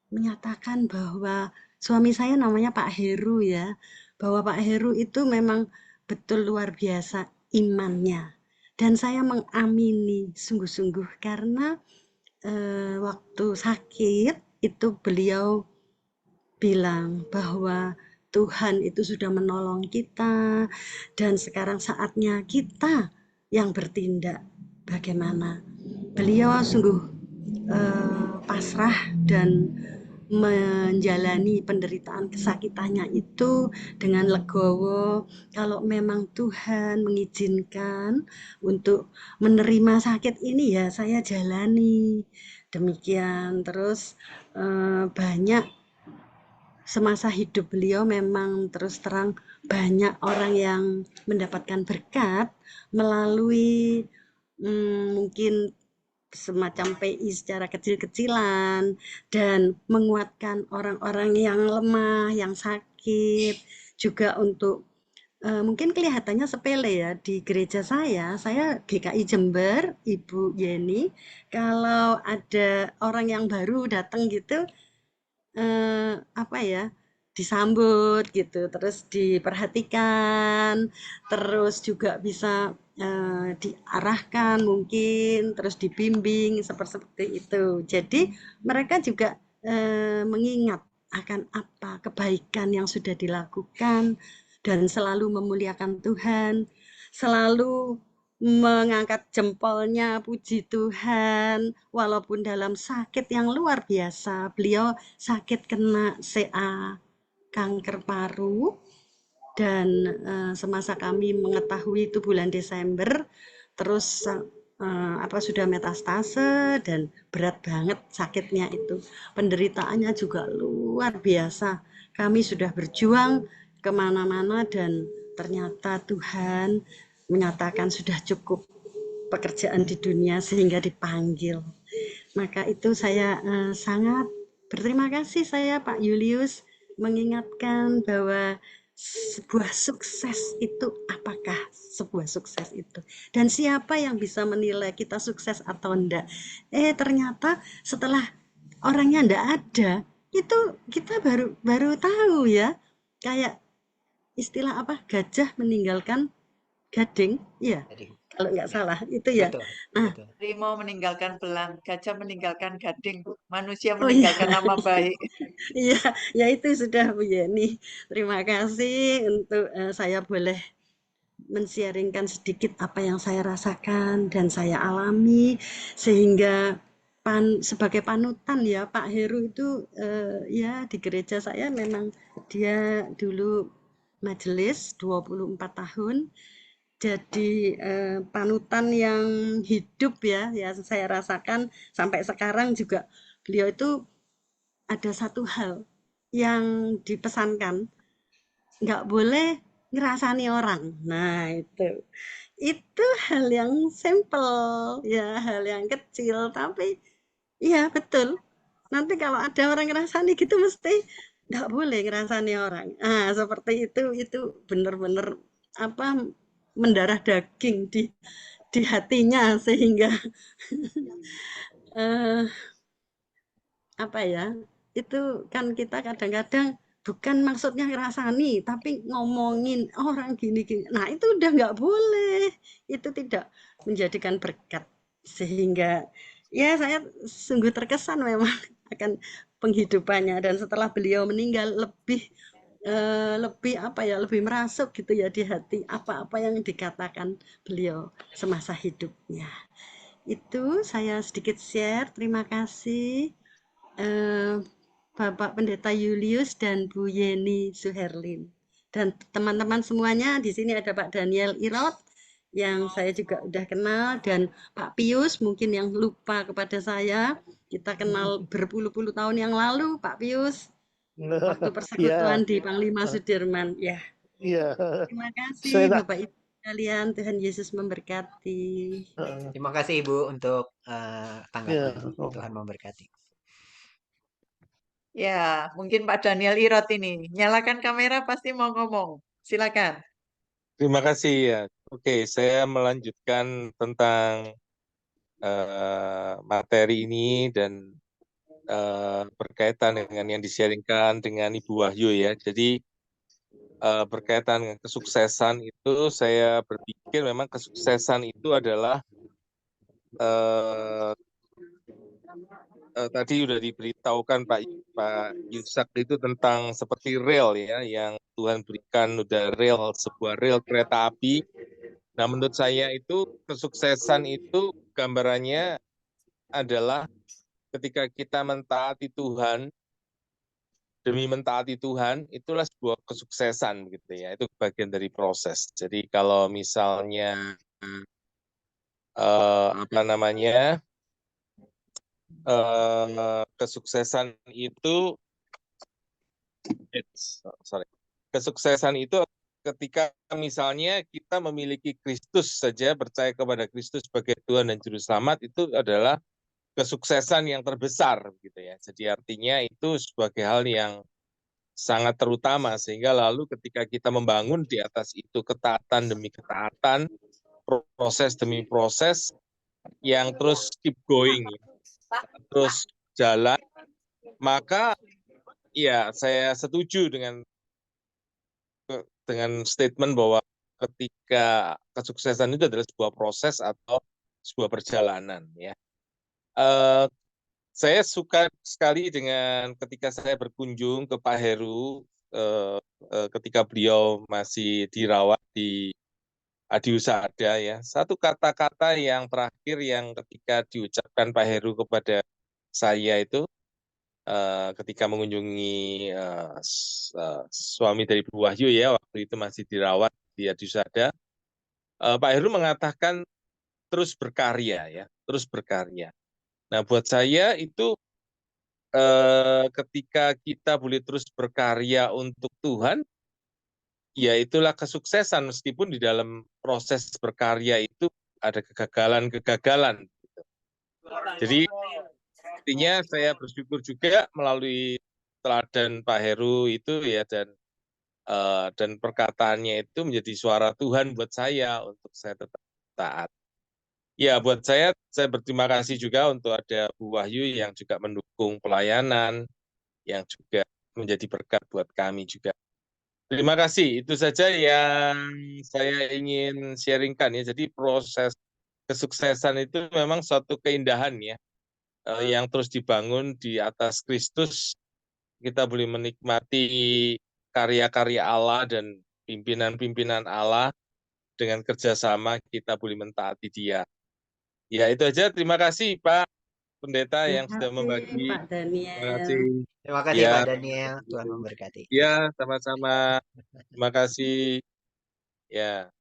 menyatakan bahwa suami saya namanya Pak Heru ya, bahwa Pak Heru itu memang betul luar biasa imannya. Dan saya mengamini sungguh-sungguh karena waktu sakit itu beliau bilang bahwa Tuhan itu sudah menolong kita dan sekarang saatnya kita yang bertindak. Bagaimana? Beliau sungguh pasrah dan menjalani penderitaan kesakitannya itu dengan legowo. Kalau memang Tuhan mengizinkan untuk menerima sakit ini ya saya jalani. Demikian terus banyak semasa hidup beliau memang terus terang banyak orang yang mendapatkan berkat melalui mungkin semacam PI secara kecil-kecilan dan menguatkan orang-orang yang lemah, yang sakit, juga untuk mungkin kelihatannya sepele ya di gereja saya GKI Jember, Ibu Yeni, kalau ada orang yang baru datang gitu, apa ya, disambut gitu, terus diperhatikan, terus juga bisa diarahkan mungkin, terus dibimbing seperti itu. Jadi mereka juga mengingat akan apa kebaikan yang sudah dilakukan dan selalu memuliakan Tuhan, selalu mengangkat jempolnya, puji Tuhan, walaupun dalam sakit yang luar biasa. Beliau sakit kena CA, kanker paru, dan semasa kami mengetahui itu bulan Desember, terus sudah metastase dan berat banget sakitnya itu. Penderitaannya juga luar biasa. Kami sudah berjuang kemana-mana dan ternyata Tuhan menyatakan sudah cukup pekerjaan di dunia sehingga dipanggil. Maka itu saya sangat berterima kasih saya Pak Julius mengingatkan bahwa sebuah sukses itu apakah sebuah sukses itu dan siapa yang bisa menilai kita sukses atau enggak. Ternyata setelah orangnya enggak ada itu kita baru tahu ya, kayak istilah apa, gajah meninggalkan gading, iya Jadi, kalau nggak ya, salah itu ya. betul, Nah, betul. Harimau meninggalkan belang, gajah meninggalkan gading, manusia oh iya, meninggalkan nama baik. iya, ya itu sudah Bu Yeni. Terima kasih untuk saya boleh men-sharingkan sedikit apa yang saya rasakan dan saya alami sehingga sebagai panutan ya Pak Heru itu ya di gereja saya memang dia dulu majelis 24 tahun. Jadi panutan yang hidup ya saya rasakan sampai sekarang juga. Beliau itu ada satu hal yang dipesankan, nggak boleh ngerasani orang. Nah itu hal yang simple ya, hal yang kecil tapi iya betul. Nanti kalau ada orang ngerasani gitu mesti nggak boleh ngerasani orang. Seperti itu benar-benar apa, mendarah daging di hatinya sehingga eh, apa ya, itu kan kita kadang-kadang bukan maksudnya ngerasani tapi ngomongin orang gini-gini. Nah itu udah nggak boleh, itu tidak menjadikan berkat sehingga ya saya sungguh terkesan memang akan penghidupannya dan setelah beliau meninggal lebih apa ya, lebih merasuk gitu ya di hati apa-apa yang dikatakan beliau semasa hidupnya. Itu saya sedikit share. Terima kasih Bapak Pendeta Julius dan Bu Yeni Suherlin dan teman-teman semuanya. Di sini ada Pak Daniel Irot yang saya juga udah kenal dan Pak Pius mungkin yang lupa kepada saya. Kita kenal berpuluh-puluh tahun yang lalu Pak Pius. Waktu persekutuan Iya, di Panglima Sudirman. Ya, iya. terima kasih Saya nggak. Bapak Ibu sekalian. Tuhan Yesus memberkati. Terima kasih Ibu untuk Ya. tanggapan. Tuhan memberkati. Ya, mungkin Pak Daniel Irot ini. Nyalakan kamera pasti mau ngomong. Silakan. Terima kasih ya. Oke, saya melanjutkan tentang materi ini dan berkaitan dengan yang di-sharingkan dengan Ibu Wahyu ya. Jadi berkaitan dengan kesuksesan itu, saya berpikir memang kesuksesan itu adalah tadi sudah diberitahukan Pak Yusak itu tentang seperti rel ya, yang Tuhan berikan udah rel, sebuah rel kereta api. Nah, menurut saya itu kesuksesan itu gambarannya adalah ketika kita mentaati Tuhan, demi mentaati Tuhan, itulah sebuah kesuksesan gitu ya. Itu bagian dari proses. Jadi kalau misalnya kesuksesan itu ketika misalnya kita memiliki Kristus saja, percaya kepada Kristus sebagai Tuhan dan Juru Selamat, itu adalah kesuksesan yang terbesar, gitu ya. Jadi artinya itu sebagai hal yang sangat terutama, sehingga lalu ketika kita membangun di atas itu ketaatan demi ketaatan, proses demi proses yang terus keep going, terus jalan, maka ya saya setuju dengan statement bahwa ketika kesuksesan itu adalah sebuah proses atau sebuah perjalanan, ya. Saya suka sekali dengan ketika saya berkunjung ke Pak Heru ketika beliau masih dirawat di Adiusada, ya. Satu kata-kata yang terakhir yang ketika diucapkan Pak Heru kepada saya itu ketika mengunjungi suami dari Bu Wahyu, ya, waktu itu masih dirawat di Adiusada, Pak Heru mengatakan terus berkarya, ya, terus berkarya. Nah, buat saya itu ketika kita boleh terus berkarya untuk Tuhan, ya itulah kesuksesan, meskipun di dalam proses berkarya itu ada kegagalan-kegagalan. Jadi artinya saya bersyukur juga melalui teladan Pak Heru itu, ya, dan perkataannya itu menjadi suara Tuhan buat saya untuk saya tetap taat. Ya, buat saya berterima kasih juga untuk ada Bu Wahyu yang juga mendukung pelayanan, yang juga menjadi berkat buat kami juga. Terima kasih, itu saja yang saya ingin sharingkan, ya. Jadi proses kesuksesan itu memang suatu keindahan, ya, yang terus dibangun di atas Kristus. Kita boleh menikmati karya-karya Allah dan pimpinan-pimpinan Allah, dengan kerjasama kita boleh mentaati Dia. Ya, itu aja. Terima kasih Pak Pendeta yang sudah Terima kasih membagi. Pak Daniel. Terima kasih. Terima kasih Ya, Pak Daniel, Tuhan memberkati. ya, sama-sama. Terima kasih. Ya.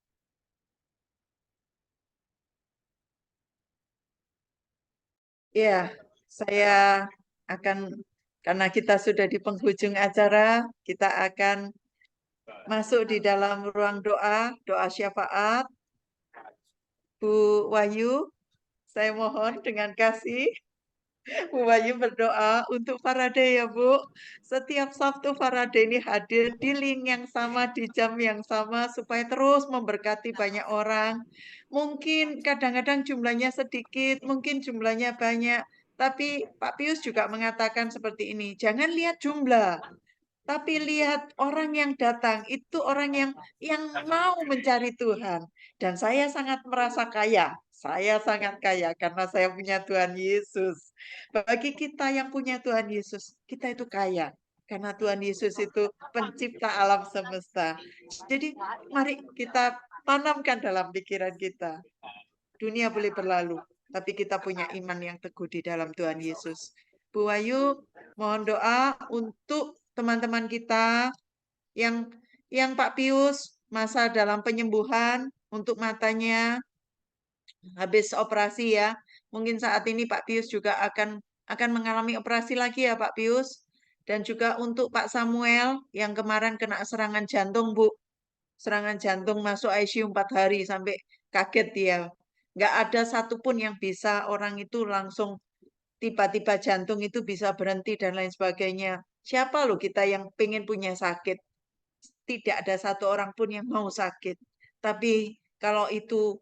Ya, saya akan, karena kita sudah di penghujung acara, kita akan masuk di dalam ruang doa, doa syafaat. Bu Wahyu, saya mohon dengan kasih, Bu Wahyu berdoa untuk Faraday, ya Bu. Setiap Sabtu Faraday ini hadir di link yang sama, di jam yang sama, supaya terus memberkati banyak orang. Mungkin kadang-kadang jumlahnya sedikit, mungkin jumlahnya banyak. Tapi Pak Pius juga mengatakan seperti ini, jangan lihat jumlah, tapi lihat orang yang datang, itu orang yang mau mencari Tuhan. Dan saya sangat merasa kaya. Saya sangat kaya karena saya punya Tuhan Yesus. Bagi kita yang punya Tuhan Yesus, kita itu kaya. Karena Tuhan Yesus itu pencipta alam semesta. Jadi mari kita tanamkan dalam pikiran kita. Dunia boleh berlalu, tapi kita punya iman yang teguh di dalam Tuhan Yesus. Bu Wahyu, mohon doa untuk teman-teman kita yang Pak Pius masa dalam penyembuhan untuk matanya habis operasi, ya. Mungkin saat ini Pak Pius juga akan mengalami operasi lagi, ya Pak Pius. Dan juga untuk Pak Samuel yang kemarin kena serangan jantung, Bu. Serangan jantung masuk ICU 4 hari sampai kaget dia. Nggak ada satupun yang bisa orang itu langsung tiba-tiba jantung itu bisa berhenti dan lain sebagainya. Siapa loh kita yang pengen punya sakit? Tidak ada satu orang pun yang mau sakit. Tapi kalau itu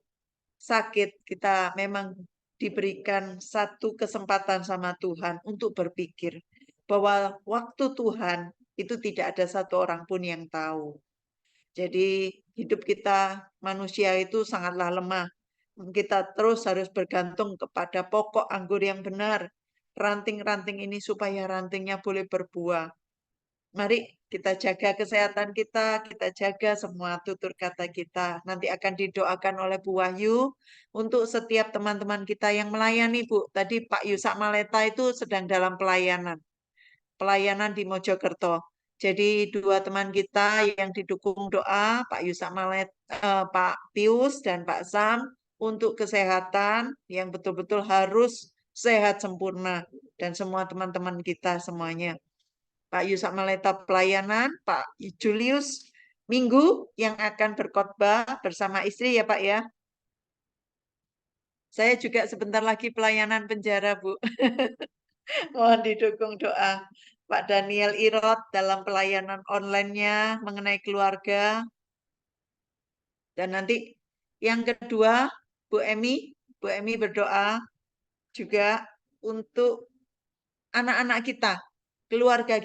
sakit, kita memang diberikan satu kesempatan sama Tuhan untuk berpikir bahwa waktu Tuhan itu tidak ada satu orang pun yang tahu. Jadi hidup kita manusia itu sangatlah lemah. Kita terus harus bergantung kepada pokok anggur yang benar. Ranting-ranting ini supaya rantingnya boleh berbuah. Mari kita jaga kesehatan kita jaga semua tutur kata kita. Nanti akan didoakan oleh Bu Wahyu untuk setiap teman-teman kita yang melayani, Bu. Tadi Pak Yusak Maleta itu sedang dalam pelayanan di Mojokerto. Jadi dua teman kita yang didukung doa, Pak Yusak Malet, Pak Pius dan Pak Sam, untuk kesehatan yang betul-betul harus sehat sempurna. Dan semua teman-teman kita semuanya. Pak Yusak Maleta pelayanan, Pak Julius Minggu yang akan berkhotbah bersama istri ya Pak ya. Saya juga sebentar lagi pelayanan penjara Bu. Mohon didukung doa. Pak Daniel Irot dalam pelayanan online-nya mengenai keluarga. Dan nanti yang kedua, Bu Emi berdoa juga untuk anak-anak kita, keluarga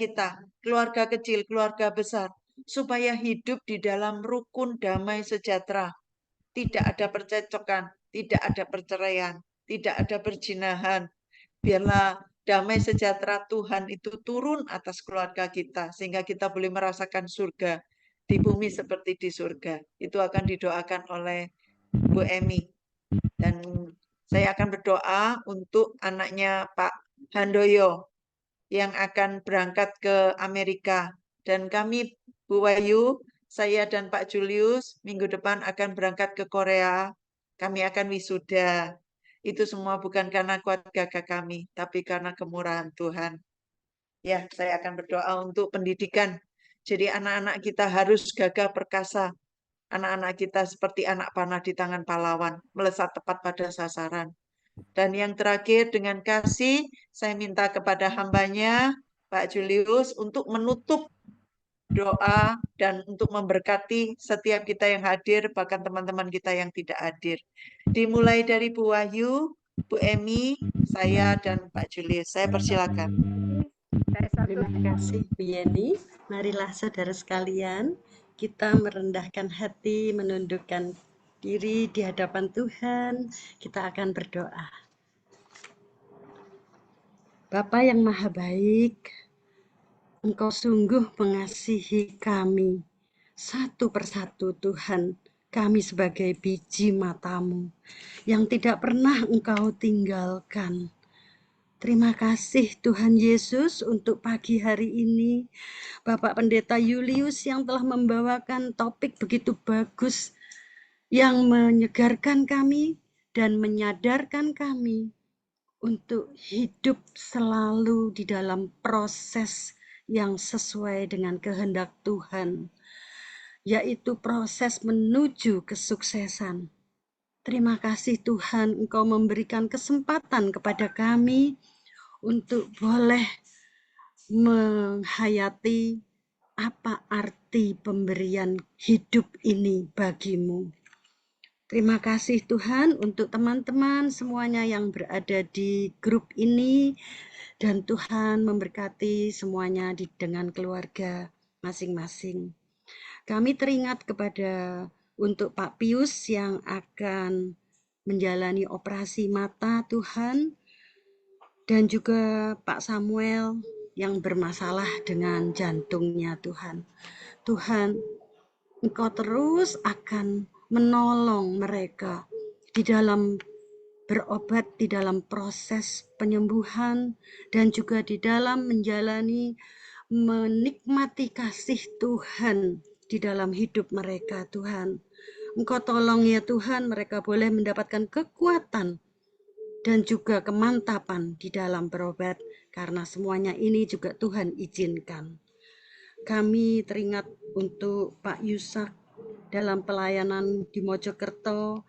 kecil, keluarga besar, supaya hidup di dalam rukun damai sejahtera. Tidak ada percecokan, tidak ada perceraian, tidak ada perzinahan. Biarlah damai sejahtera Tuhan itu turun atas keluarga kita, sehingga kita boleh merasakan surga di bumi seperti di surga. Itu akan didoakan oleh Bu Emi. Dan saya akan berdoa untuk anaknya Pak Handoyo yang akan berangkat ke Amerika. Dan kami, Bu Wahyu, saya dan Pak Julius, minggu depan akan berangkat ke Korea. Kami akan wisuda. Itu semua bukan karena kuat gagah kami, tapi karena kemurahan Tuhan. Ya, saya akan berdoa untuk pendidikan. Jadi anak-anak kita harus gagah perkasa. Anak-anak kita seperti anak panah di tangan pahlawan, melesat tepat pada sasaran. Dan yang terakhir dengan kasih, saya minta kepada hambanya, Pak Julius, untuk menutup doa dan untuk memberkati setiap kita yang hadir, bahkan teman-teman kita yang tidak hadir. Dimulai dari Bu Wahyu, Bu Emi, saya, dan Pak Julius. Saya persilakan. Terima kasih Bu Yeni. Marilah saudara sekalian, kita merendahkan hati, menundukkan diri di hadapan Tuhan. Kita akan berdoa. Bapa yang maha baik, Engkau sungguh mengasihi kami. Satu persatu Tuhan, kami sebagai biji mata-Mu yang tidak pernah Engkau tinggalkan. Terima kasih Tuhan Yesus untuk pagi hari ini. Bapak Pendeta Julius yang telah membawakan topik begitu bagus yang menyegarkan kami dan menyadarkan kami untuk hidup selalu di dalam proses yang sesuai dengan kehendak Tuhan, yaitu proses menuju kesuksesan. Terima kasih Tuhan, Engkau memberikan kesempatan kepada kami untuk boleh menghayati apa arti pemberian hidup ini bagimu. Terima kasih Tuhan untuk teman-teman semuanya yang berada di grup ini, dan Tuhan memberkati semuanya dengan keluarga masing-masing. Kami teringat kepada untuk Pak Pius yang akan menjalani operasi mata Tuhan, dan juga Pak Samuel yang bermasalah dengan jantungnya Tuhan. Tuhan, Engkau terus akan menolong mereka di dalam berobat, di dalam proses penyembuhan, dan juga di dalam menjalani, menikmati kasih Tuhan di dalam hidup mereka Tuhan. Engkau tolong ya Tuhan, mereka boleh mendapatkan kekuatan dan juga kemantapan di dalam berobat, karena semuanya ini juga Tuhan izinkan. Kami teringat untuk Pak Yusak dalam pelayanan di Mojokerto,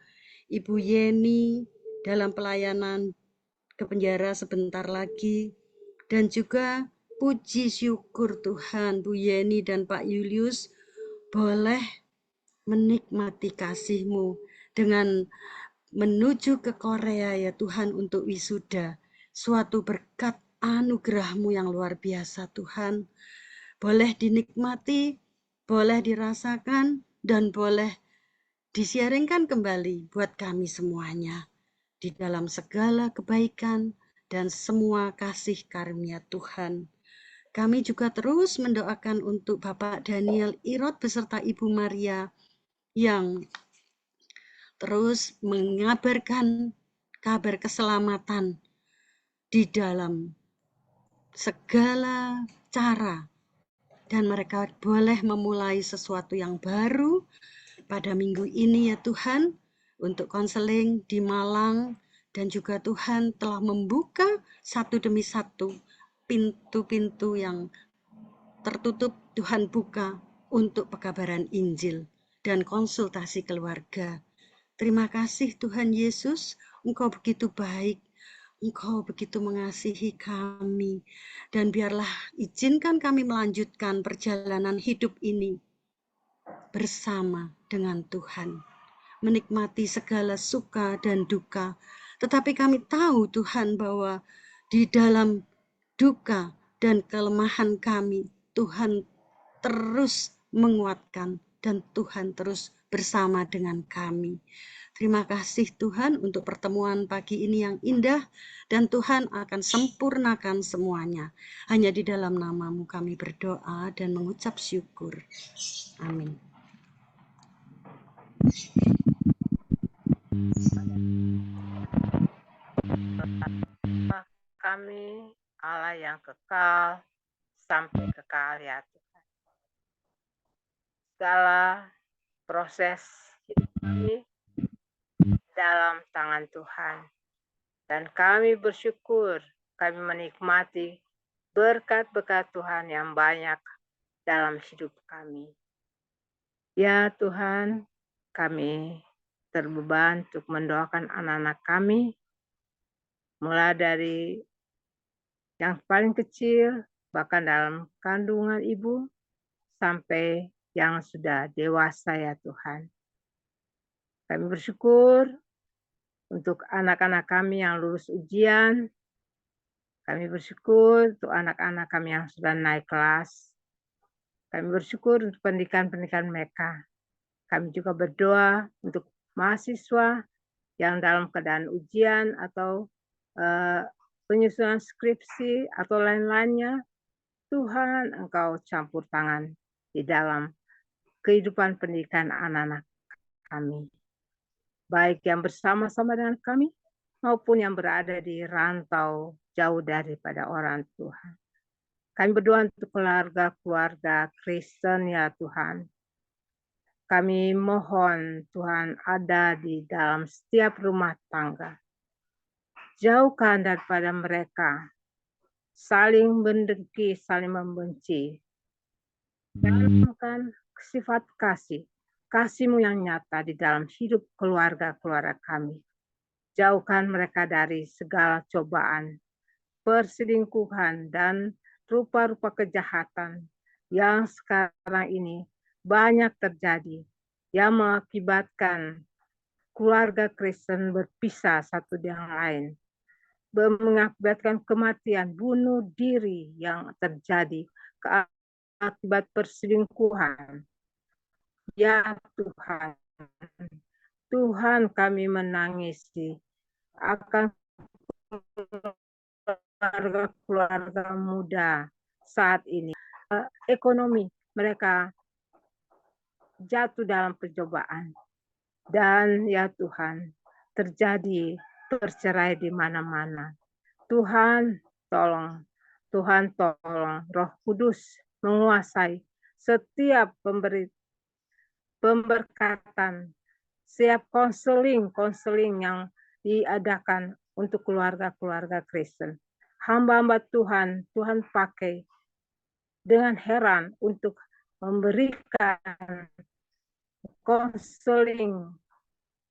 Ibu Yeni dalam pelayanan ke penjara sebentar lagi, dan juga puji syukur Tuhan Bu Yeni dan Pak Julius boleh menikmati kasih-Mu dengan menuju ke Korea ya Tuhan untuk wisuda. Suatu berkat anugerah-Mu yang luar biasa Tuhan. Boleh dinikmati, boleh dirasakan, dan boleh disiaringkan kembali buat kami semuanya di dalam segala kebaikan dan semua kasih karunia Tuhan. Kami juga terus mendoakan untuk Bapak Daniel Irot beserta Ibu Maria yang terus mengabarkan kabar keselamatan di dalam segala cara, dan mereka boleh memulai sesuatu yang baru pada minggu ini ya Tuhan, untuk konseling di Malang, dan juga Tuhan telah membuka satu demi satu pintu-pintu yang tertutup, Tuhan buka untuk pekabaran Injil dan konsultasi keluarga. Terima kasih Tuhan Yesus, Engkau begitu baik, Engkau begitu mengasihi kami, dan biarlah izinkan kami melanjutkan perjalanan hidup ini bersama dengan Tuhan, menikmati segala suka dan duka. Tetapi kami tahu Tuhan bahwa di dalam duka dan kelemahan kami, Tuhan terus menguatkan dan Tuhan terus bersama dengan kami. Terima kasih Tuhan untuk pertemuan pagi ini yang indah, dan Tuhan akan sempurnakan semuanya. Hanya di dalam nama-Mu kami berdoa dan mengucap syukur. Amin. Kami Allah yang kekal sampai kekal ya Tuhan. Segala proses hidup kami dalam tangan Tuhan. Dan kami bersyukur kami menikmati berkat-berkat Tuhan yang banyak dalam hidup kami. Ya Tuhan, kami terbeban untuk mendoakan anak-anak kami, mulai dari yang paling kecil, bahkan dalam kandungan ibu, sampai yang sudah dewasa ya Tuhan. Kami bersyukur untuk anak-anak kami yang lulus ujian. Kami bersyukur untuk anak-anak kami yang sudah naik kelas. Kami bersyukur untuk pendidikan-pendidikan mereka. Kami juga berdoa untuk mahasiswa yang dalam keadaan ujian atau penyusunan skripsi atau lain-lainnya. Tuhan, Engkau campur tangan di dalam kehidupan pendidikan anak-anak kami. Baik yang bersama-sama dengan kami maupun yang berada di rantau jauh daripada orang Tuhan. Kami berdoa untuk keluarga-keluarga Kristen ya Tuhan. Kami mohon Tuhan ada di dalam setiap rumah tangga. Jauhkan daripada mereka saling mendengki, saling membenci. Tanamkan sifat kasih-Mu yang nyata di dalam hidup keluarga-keluarga kami. Jauhkan mereka dari segala cobaan, perselingkuhan, dan rupa-rupa kejahatan yang sekarang ini banyak terjadi, yang mengakibatkan keluarga Kristen berpisah satu dengan lain, mengakibatkan kematian, bunuh diri yang terjadi akibat perselingkuhan. Ya Tuhan, Tuhan kami menangisi akan keluarga muda saat ini. Ekonomi mereka jatuh dalam percobaan. Dan ya Tuhan, terjadi perceraian di mana-mana. Tuhan tolong, Roh Kudus menguasai setiap pemberkatan, setiap konseling yang diadakan untuk keluarga-keluarga Kristen. Hamba-hamba Tuhan pakai dengan heran untuk memberikan konseling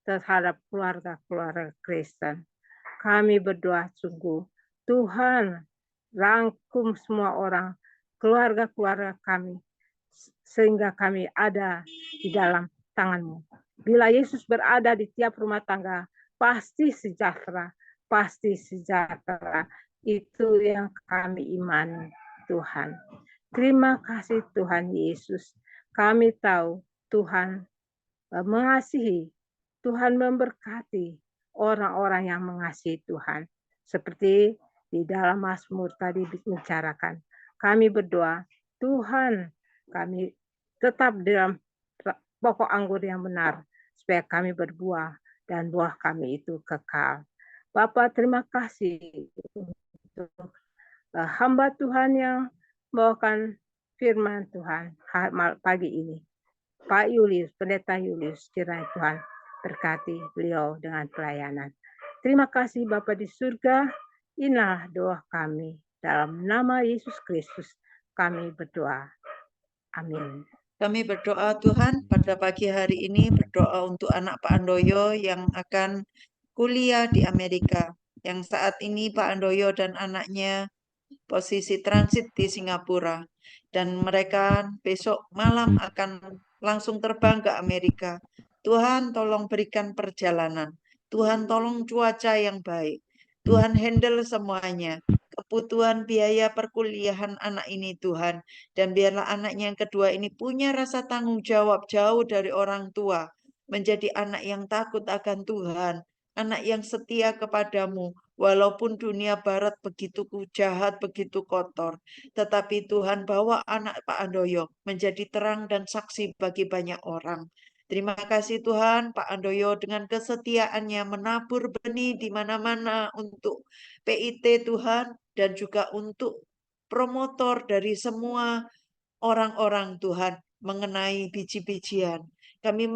terhadap keluarga-keluarga Kristen. Kami berdoa sungguh, Tuhan rangkum semua orang, keluarga-keluarga kami, sehingga kami ada di dalam tangan-Mu. Bila Yesus berada di tiap rumah tangga, pasti sejahtera. Itu yang kami imani, Tuhan. Terima kasih Tuhan Yesus. Kami tahu Tuhan mengasihi, Tuhan memberkati orang-orang yang mengasihi Tuhan. Seperti di dalam Mazmur tadi dibicarakan. Kami berdoa, Tuhan, kami tetap dalam pokok anggur yang benar, supaya kami berbuah dan buah kami itu kekal. Bapak, terima kasih untuk hamba Tuhan yang membawakan firman Tuhan pagi ini. Pak Julius, Pendeta Julius, kiranya Tuhan berkati beliau dengan pelayanan. Terima kasih Bapa di surga, inilah doa kami. Dalam nama Yesus Kristus kami berdoa. Amin. Kami berdoa Tuhan pada pagi hari ini berdoa untuk anak Pak Andoyo yang akan kuliah di Amerika. Yang saat ini Pak Andoyo dan anaknya posisi transit di Singapura. Dan mereka besok malam akan langsung terbang ke Amerika. Tuhan tolong berikan perjalanan. Tuhan tolong cuaca yang baik. Tuhan handle semuanya. Kebutuhan biaya perkuliahan anak ini Tuhan. Dan biarlah anaknya yang kedua ini punya rasa tanggung jawab jauh dari orang tua. Menjadi anak yang takut akan Tuhan. Anak yang setia kepadamu. Walaupun dunia barat begitu jahat, begitu kotor. Tetapi Tuhan bawa anak Pak Andoyo menjadi terang dan saksi bagi banyak orang. Terima kasih Tuhan, Pak Andoyo dengan kesetiaannya menabur benih di mana-mana untuk PIT Tuhan dan juga untuk promotor dari semua orang-orang Tuhan mengenai biji-bijian. Kami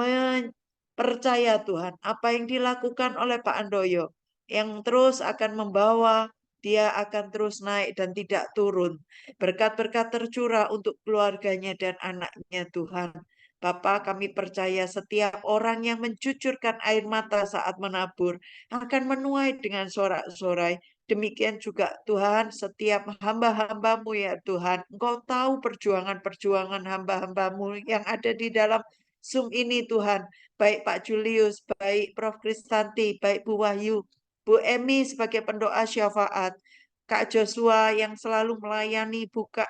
percaya Tuhan apa yang dilakukan oleh Pak Andoyo yang terus akan membawa dia akan terus naik dan tidak turun. Berkat-berkat tercurah untuk keluarganya dan anaknya Tuhan. Bapa, kami percaya setiap orang yang mencucurkan air mata saat menabur akan menuai dengan sorak-sorai. Demikian juga Tuhan, setiap hamba-hambamu ya Tuhan. Engkau tahu perjuangan-perjuangan hamba-hambamu yang ada di dalam Zoom ini Tuhan. Baik Pak Julius, baik Prof. Kristanti, baik Bu Wahyu, Bu Emi sebagai pendoa syafaat, Kak Joshua yang selalu melayani buka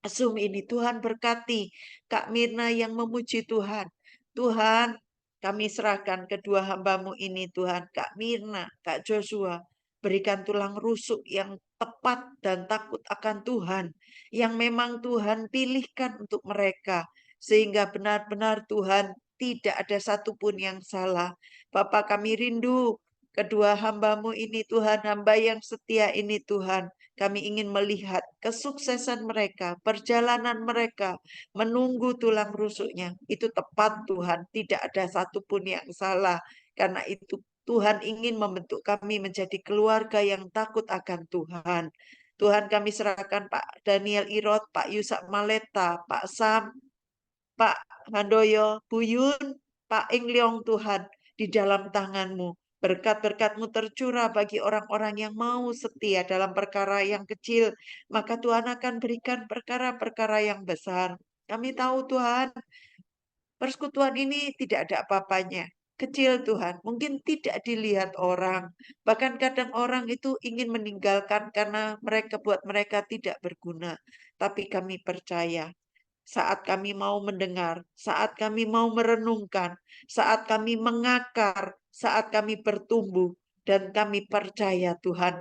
Zoom ini. Tuhan berkati Kak Mirna yang memuji Tuhan. Tuhan, kami serahkan kedua hambamu ini Tuhan, Kak Mirna, Kak Joshua. Berikan tulang rusuk yang tepat dan takut akan Tuhan. Yang memang Tuhan pilihkan untuk mereka. Sehingga benar-benar Tuhan tidak ada satupun yang salah. Bapak kami rindu kedua hambamu ini Tuhan, hamba yang setia ini Tuhan. Kami ingin melihat kesuksesan mereka, perjalanan mereka, menunggu tulang rusuknya. Itu tepat Tuhan, tidak ada satupun yang salah. Karena itu Tuhan ingin membentuk kami menjadi keluarga yang takut akan Tuhan. Tuhan kami serahkan Pak Daniel Irot, Pak Yusak Maleta, Pak Sam, Pak Handoyo, Bu Yun, Pak Ingleong Tuhan, di dalam tangan-Mu. Berkat-berkat-Mu tercurah bagi orang-orang yang mau setia dalam perkara yang kecil, maka Tuhan akan berikan perkara-perkara yang besar. Kami tahu Tuhan, persekutuan ini tidak ada apa-apanya. Kecil Tuhan, mungkin tidak dilihat orang. Bahkan kadang orang itu ingin meninggalkan karena buat mereka tidak berguna. Tapi kami percaya, saat kami mau mendengar, saat kami mau merenungkan, saat kami mengakar, saat kami bertumbuh, dan kami percaya Tuhan,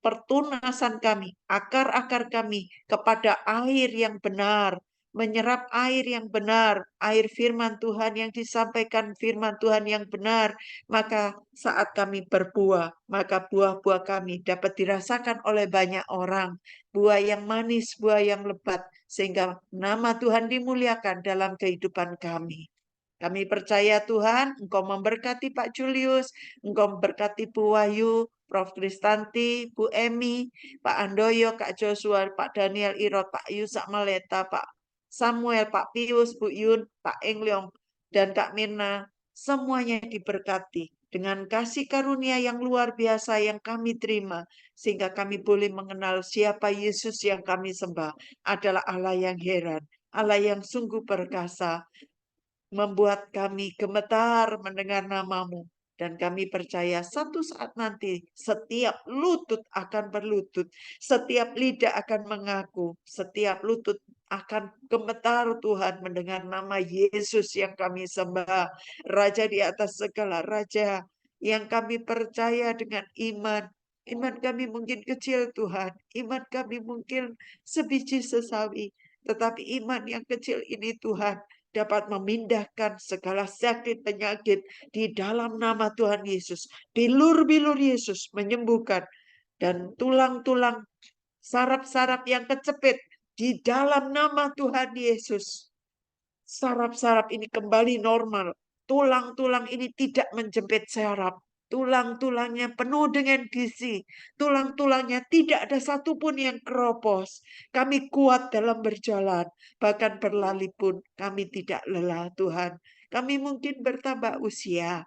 pertunasan kami, akar-akar kami kepada air yang benar, menyerap air yang benar, air firman Tuhan yang disampaikan firman Tuhan yang benar, maka saat kami berbuah, maka buah-buah kami dapat dirasakan oleh banyak orang, buah yang manis, buah yang lebat, sehingga nama Tuhan dimuliakan dalam kehidupan kami. Kami percaya Tuhan, Engkau memberkati Pak Julius, Engkau memberkati Bu Wahyu, Prof. Kristanti, Bu Emi, Pak Andoyo, Kak Joshua, Pak Daniel Irot, Pak Yusak Maleta, Pak Samuel, Pak Pius, Bu Yun, Pak Engleong, dan Kak Mirna. Semuanya diberkati dengan kasih karunia yang luar biasa yang kami terima, sehingga kami boleh mengenal siapa Yesus yang kami sembah adalah Allah yang heran, Allah yang sungguh perkasa, membuat kami gemetar mendengar namamu. Dan kami percaya satu saat nanti setiap lutut akan berlutut, setiap lidah akan mengaku, setiap lutut akan gemetar Tuhan mendengar nama Yesus yang kami sembah. Raja di atas segala raja yang kami percaya dengan iman. Iman kami mungkin kecil Tuhan, iman kami mungkin sebiji sesawi, tetapi iman yang kecil ini Tuhan dapat memindahkan segala sakit penyakit di dalam nama Tuhan Yesus. Bilur-bilur Yesus menyembuhkan, dan tulang-tulang saraf-saraf yang kecepit di dalam nama Tuhan Yesus. Saraf-saraf ini kembali normal. Tulang-tulang ini tidak menjepit saraf. Tulang-tulangnya penuh dengan gizi. Tulang-tulangnya tidak ada satupun yang keropos. Kami kuat dalam berjalan. Bahkan berlari pun kami tidak lelah, Tuhan. Kami mungkin bertambah usia,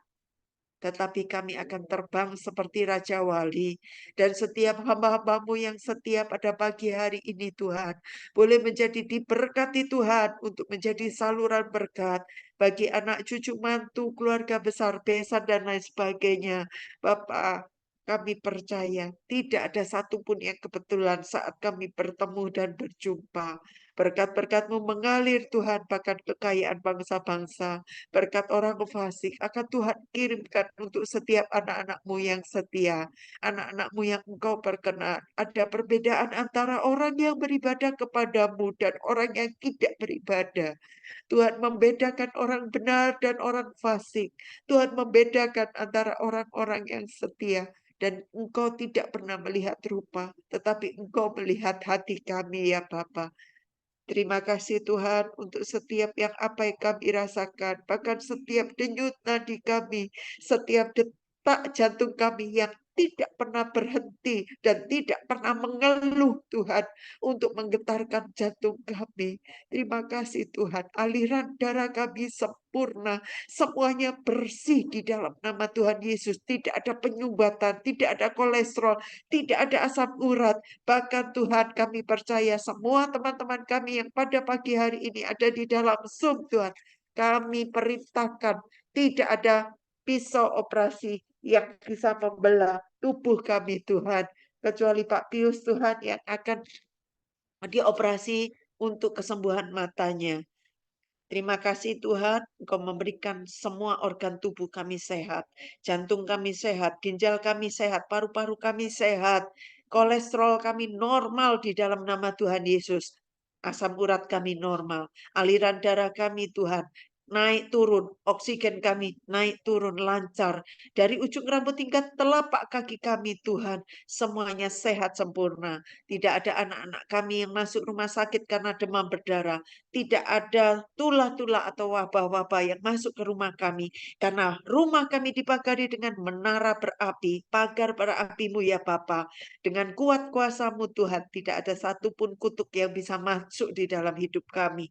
tetapi kami akan terbang seperti Raja Wali. Dan setiap hamba-hambamu yang setia pada pagi hari ini, Tuhan, boleh menjadi diberkati Tuhan untuk menjadi saluran berkat bagi anak cucu mantu, keluarga besar, besan, dan lain sebagainya. Bapak, kami percaya tidak ada satupun yang kebetulan saat kami bertemu dan berjumpa. Berkat-berkat-Mu mengalir Tuhan, bahkan kekayaan bangsa-bangsa. Berkat orang fasik akan Tuhan kirimkan untuk setiap anak-anak-Mu yang setia. Anak-anak-Mu yang Engkau berkenan. Ada perbedaan antara orang yang beribadah kepadamu dan orang yang tidak beribadah. Tuhan membedakan orang benar dan orang fasik. Tuhan membedakan antara orang-orang yang setia. Dan Engkau tidak pernah melihat rupa, tetapi Engkau melihat hati kami ya Bapa. Terima kasih Tuhan untuk setiap yang apa yang kami rasakan, bahkan setiap denyut nadi kami, setiap detak jantung kami yang tidak pernah berhenti dan tidak pernah mengeluh Tuhan untuk menggetarkan jantung kami. Terima kasih Tuhan, aliran darah kami sempurna, semuanya bersih di dalam nama Tuhan Yesus. Tidak ada penyumbatan, tidak ada kolesterol, tidak ada asam urat. Bahkan Tuhan, kami percaya semua teman-teman kami yang pada pagi hari ini ada di dalam Zoom, Tuhan, kami perintahkan tidak ada pisau operasi yang bisa membelah tubuh kami, Tuhan, kecuali Pak Pius, Tuhan, yang akan dioperasi untuk kesembuhan matanya. Terima kasih Tuhan, Engkau memberikan semua organ tubuh kami sehat. Jantung kami sehat, ginjal kami sehat, paru-paru kami sehat. Kolesterol kami normal di dalam nama Tuhan Yesus. Asam urat kami normal. Aliran darah kami Tuhan naik turun, oksigen kami naik turun lancar. Dari ujung rambut tingkat telapak kaki kami Tuhan, semuanya sehat sempurna. Tidak ada anak-anak kami yang masuk rumah sakit karena demam berdarah. Tidak ada tulah-tulah atau wabah-wabah yang masuk ke rumah kami. Karena rumah kami dipagari dengan menara berapi, pagar berapi-Mu ya Bapa. Dengan kuat kuasa-Mu Tuhan, tidak ada satupun kutuk yang bisa masuk di dalam hidup kami.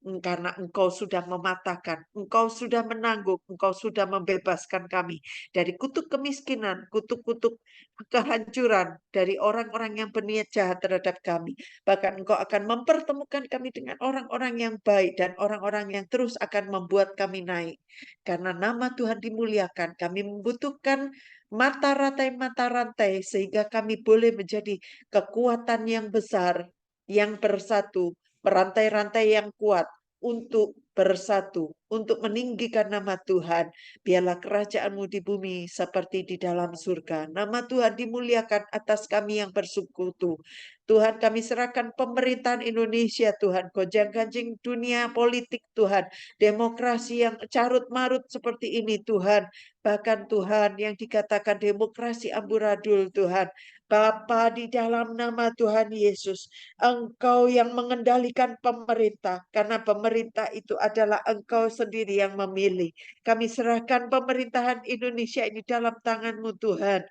Karena Engkau sudah mematahkan, Engkau sudah menanggung, Engkau sudah membebaskan kami dari kutuk kemiskinan, kutuk-kutuk kehancuran, dari orang-orang yang berniat jahat terhadap kami. Bahkan Engkau akan mempertemukan kami dengan orang-orang yang baik dan orang-orang yang terus akan membuat kami naik. Karena nama Tuhan dimuliakan, kami membutuhkan mata rantai sehingga kami boleh menjadi kekuatan yang besar, yang bersatu, rantai-rantai yang kuat untuk bersatu, untuk meninggikan nama Tuhan. Biarlah kerajaan-Mu di bumi seperti di dalam surga. Nama Tuhan dimuliakan atas kami yang bersekutu. Tuhan, kami serahkan pemerintahan Indonesia, Tuhan. Gonjang-ganjing dunia politik, Tuhan. Demokrasi yang carut-marut seperti ini, Tuhan. Bahkan Tuhan yang dikatakan demokrasi amburadul, Tuhan. Bapa, di dalam nama Tuhan Yesus, Engkau yang mengendalikan pemerintah, karena pemerintah itu adalah Engkau sendiri yang memilih. Kami serahkan pemerintahan Indonesia ini dalam tangan-Mu Tuhan.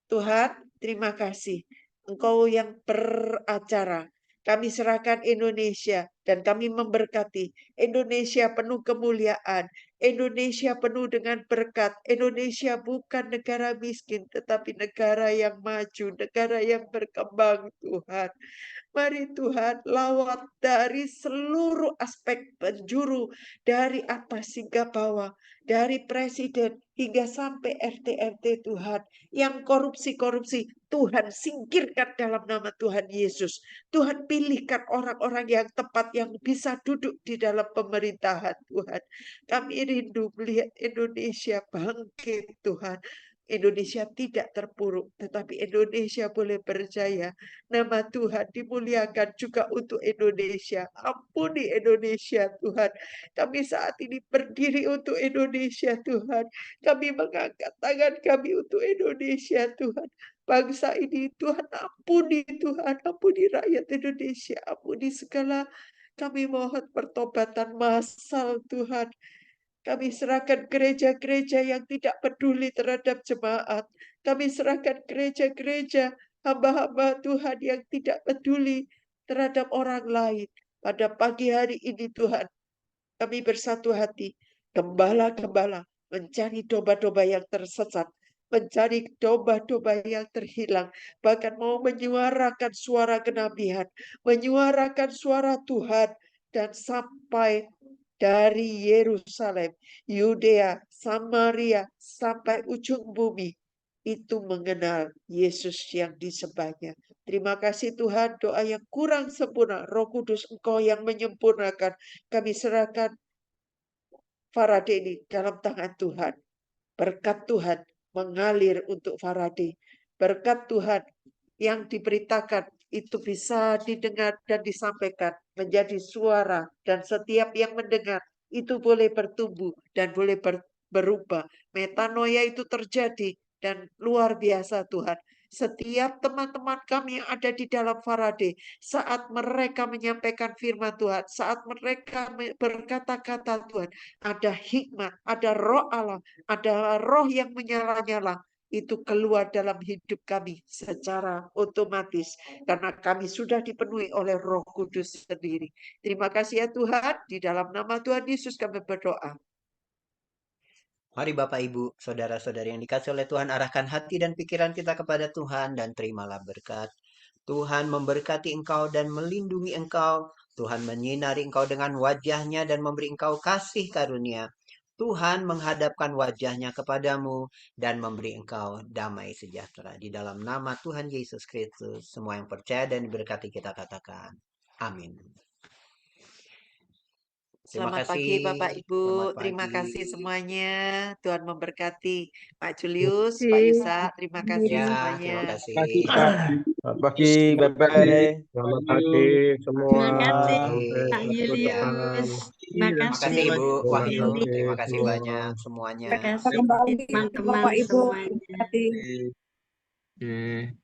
Tuhan, terima kasih. Engkau yang beracara. Kami serahkan Indonesia dan kami memberkati Indonesia penuh kemuliaan. Indonesia penuh dengan berkat. Indonesia bukan negara miskin, tetapi negara yang maju, negara yang berkembang, Tuhan. Mari Tuhan, lawat dari seluruh aspek penjuru, dari atas hingga bawah, dari presiden hingga sampai RT-RT Tuhan, yang korupsi-korupsi, Tuhan singkirkan dalam nama Tuhan Yesus. Tuhan pilihkan orang-orang yang tepat yang bisa duduk di dalam pemerintahan Tuhan. Kami rindu melihat Indonesia bangkit Tuhan. Indonesia tidak terpuruk, tetapi Indonesia boleh berjaya. Nama Tuhan dimuliakan juga untuk Indonesia. Ampuni Indonesia Tuhan. Kami saat ini berdiri untuk Indonesia Tuhan. Kami mengangkat tangan kami untuk Indonesia Tuhan. Bangsa ini Tuhan ampuni Tuhan. Ampuni rakyat Indonesia. Ampuni segala, kami mohon pertobatan massal Tuhan. Kami serahkan gereja-gereja yang tidak peduli terhadap jemaat. Kami serahkan gereja-gereja hamba-hamba Tuhan yang tidak peduli terhadap orang lain. Pada pagi hari ini Tuhan, kami bersatu hati. Gembala-gembala mencari domba-domba yang tersesat, mencari domba-domba yang terhilang, bahkan mau menyuarakan suara kenabian, menyuarakan suara Tuhan, dan sampai dari Yerusalem, Yudea, Samaria, sampai ujung bumi, itu mengenal Yesus yang disembahnya. Terima kasih Tuhan, doa yang kurang sempurna, Roh Kudus Engkau yang menyempurnakan. Kami serahkan Faraday ini dalam tangan Tuhan. Berkat Tuhan mengalir untuk Faraday. Berkat Tuhan yang diberitakan itu bisa didengar dan disampaikan menjadi suara, dan setiap yang mendengar itu boleh bertumbuh dan boleh berubah. Metanoia itu terjadi dan luar biasa Tuhan. Setiap teman-teman kami yang ada di dalam Faraday, saat mereka menyampaikan firman Tuhan, saat mereka berkata-kata Tuhan, ada hikmat, ada roh Allah, ada roh yang menyala-nyala, itu keluar dalam hidup kami secara otomatis karena kami sudah dipenuhi oleh Roh Kudus sendiri. Terima kasih ya Tuhan, di dalam nama Tuhan Yesus kami berdoa. Mari Bapak Ibu, saudara-saudari yang dikasih oleh Tuhan, arahkan hati dan pikiran kita kepada Tuhan dan terimalah berkat. Tuhan memberkati engkau dan melindungi engkau. Tuhan menyinari engkau dengan wajahnya dan memberi engkau kasih karunia. Tuhan menghadapkan wajahnya kepadamu dan memberi engkau damai sejahtera. Di dalam nama Tuhan Yesus Kristus, semua yang percaya dan diberkati kita katakan, amin. Terima Selamat kasih. pagi Bapak Ibu, Selamat terima pagi. kasih semuanya. Tuhan memberkati. Pak Julius, Pak Yusa, terima kasih Ya, semuanya. terima kasih. Selamat pagi, bye-bye. Selamat pagi semua. Terima kasih Sampai Pak waktu depan. Julius. Terima Terima kasih kasih Ibu Bu Wahyu, Indi. terima kasih semua. banyak semuanya. Terima kasih Kembali teman-teman Bapak Ibu. semuanya. Hati. Oke.